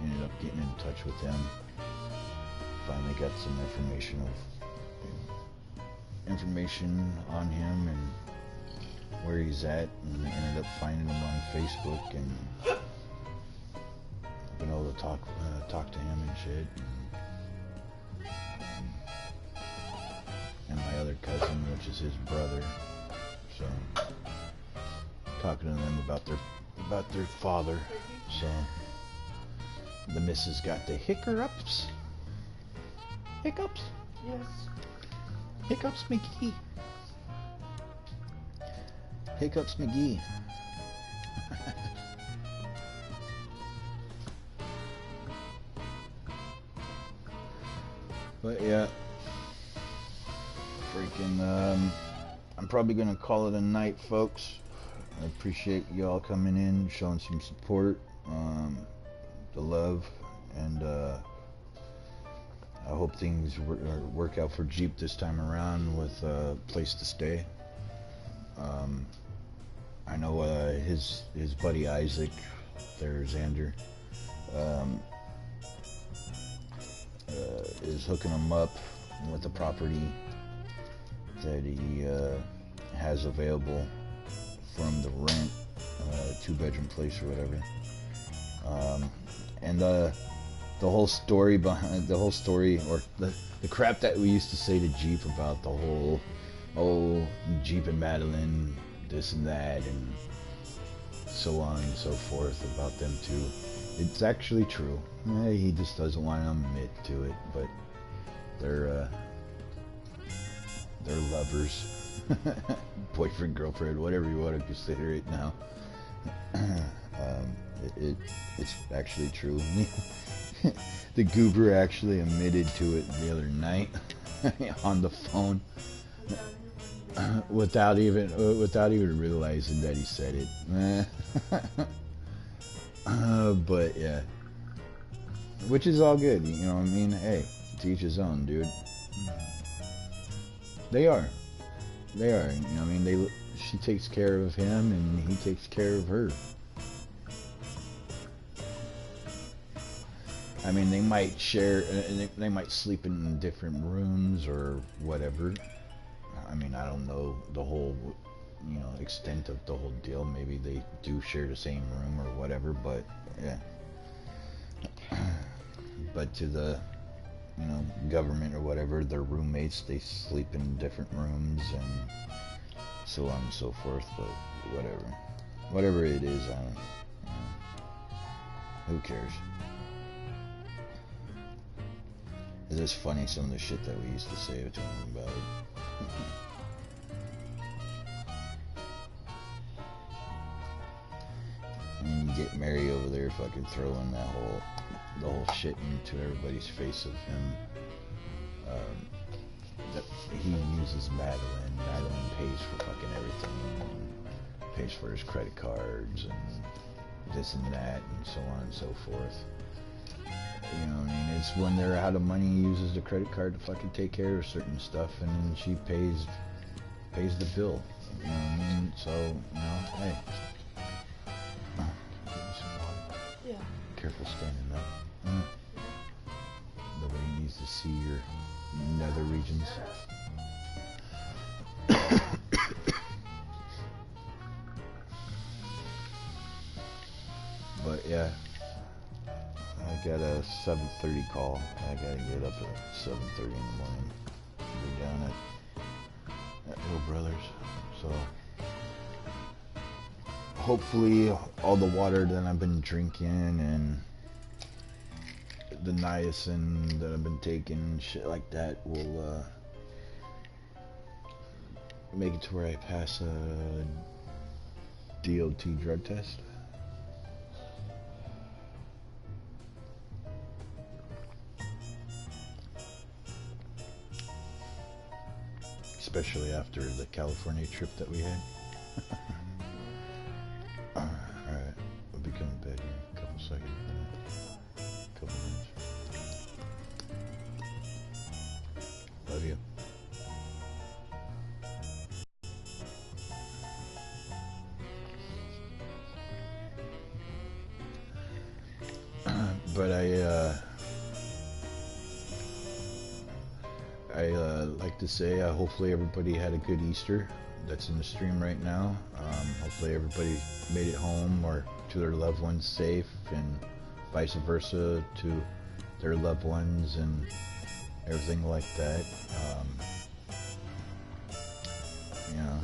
ended up getting in touch with him. Finally got some information on him and where he's at, and ended up finding him on Facebook, and I've been able to talk to him and shit. And my other cousin, which is his brother, so talking to them about their father. So the missus got the hiccups. Hiccups? Yes. Hiccups McGee. Hiccups McGee. But yeah, freaking, I'm probably gonna call it a night, folks. I appreciate y'all coming in, showing some support, the love, and I hope things work out for Jeep this time around with a place to stay. I know his buddy Isaac, there's Xander, is hooking him up with a property that he has available from the rent, 2-bedroom place or whatever. And the whole story behind the crap that we used to say to Jeep about the whole, oh, Jeep and Madeline, this and that, and so on and so forth about them two. It's actually true. He just doesn't want to admit to it, but they're lovers, boyfriend, girlfriend, whatever you want to consider it now. It's actually true. The goober actually admitted to it the other night on the phone, without even realizing that he said it. But yeah, which is all good, you know what I mean? Hey, to each his own, dude. They are, you know what I mean? She takes care of him and he takes care of her. I mean, they might share, they might sleep in different rooms or whatever. I mean, I don't know the whole, you know, extent of the whole deal. Maybe they do share the same room or whatever, but yeah. But to the, you know, government or whatever, their roommates, they sleep in different rooms and so on and so forth, but whatever it is, I don't, you know, who cares? It's just funny, some of the shit that we used to say to him about it. And you get Mary over there fucking throwing the whole shit into everybody's face of him. That he uses Madeline. Madeline pays for fucking everything. Pays for his credit cards and this and that and so on and so forth. You know what I mean? It's when they're out of money, he uses the credit card to fucking take care of certain stuff, and then she pays the bill. You know what I mean? So, you know, hey. Give me some water. Yeah. Careful standing up. Nobody needs to see your nether regions. But yeah, I got a 7:30 call. I gotta get up at 7:30 in the morning. Be down at Hill Brothers. So hopefully all the water that I've been drinking and the niacin that I've been taking and shit like that will make it to where I pass a DOT drug test. Especially after the California trip that we had. Alright, we'll be coming back here in a couple seconds. Couple minutes. Love you. But I like to say hopefully everybody had a good Easter that's in the stream right now. Hopefully everybody made it home or to their loved ones safe, and vice versa to their loved ones and everything like that. You know,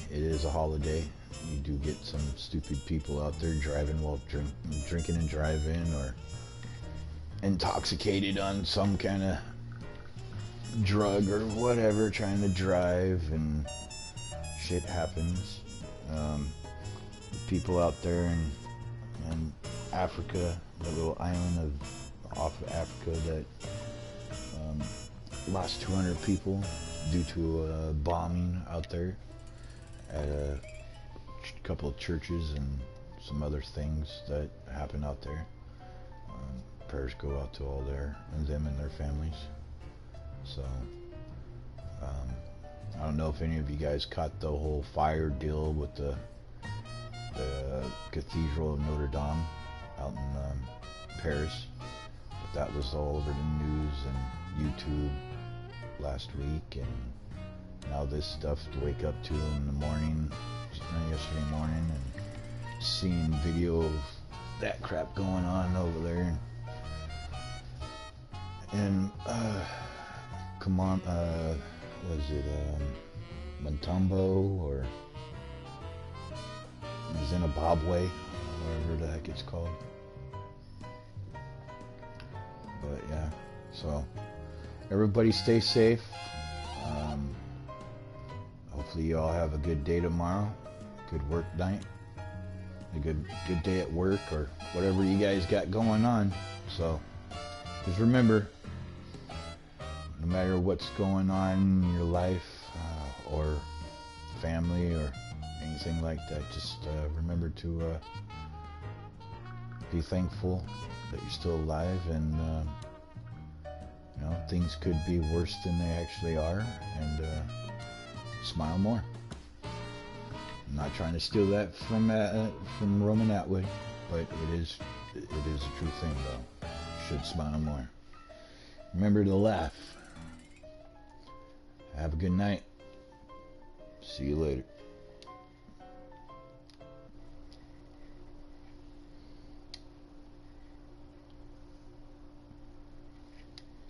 it is a holiday. You do get some stupid people out there driving while drinking and driving, or intoxicated on some kind of drug or whatever, trying to drive, and shit happens. People out there in Africa, the little island off of Africa that lost 200 people due to a bombing out there at a couple of churches and some other things that happen out there. Prayers go out to all them and their families. So, I don't know if any of you guys caught the whole fire deal with the Cathedral of Notre Dame out in Paris. But that was all over the news and YouTube last week, and now this stuff to wake up to in the morning, yesterday morning, and seeing video of that crap going on over there. And come on, was it Montumbo or Zimbabwe, whatever the heck it's called. But yeah, so everybody stay safe. Hopefully you all have a good day tomorrow, good work night, a good day at work, or whatever you guys got going on. So just remember, no matter what's going on in your life or family or anything like that, just remember to be thankful that you're still alive, and you know, things could be worse than they actually are, and smile more. I'm not trying to steal that from Roman Atwood, but it is a true thing though. You should smile more. Remember to laugh. Have a good night. See you later.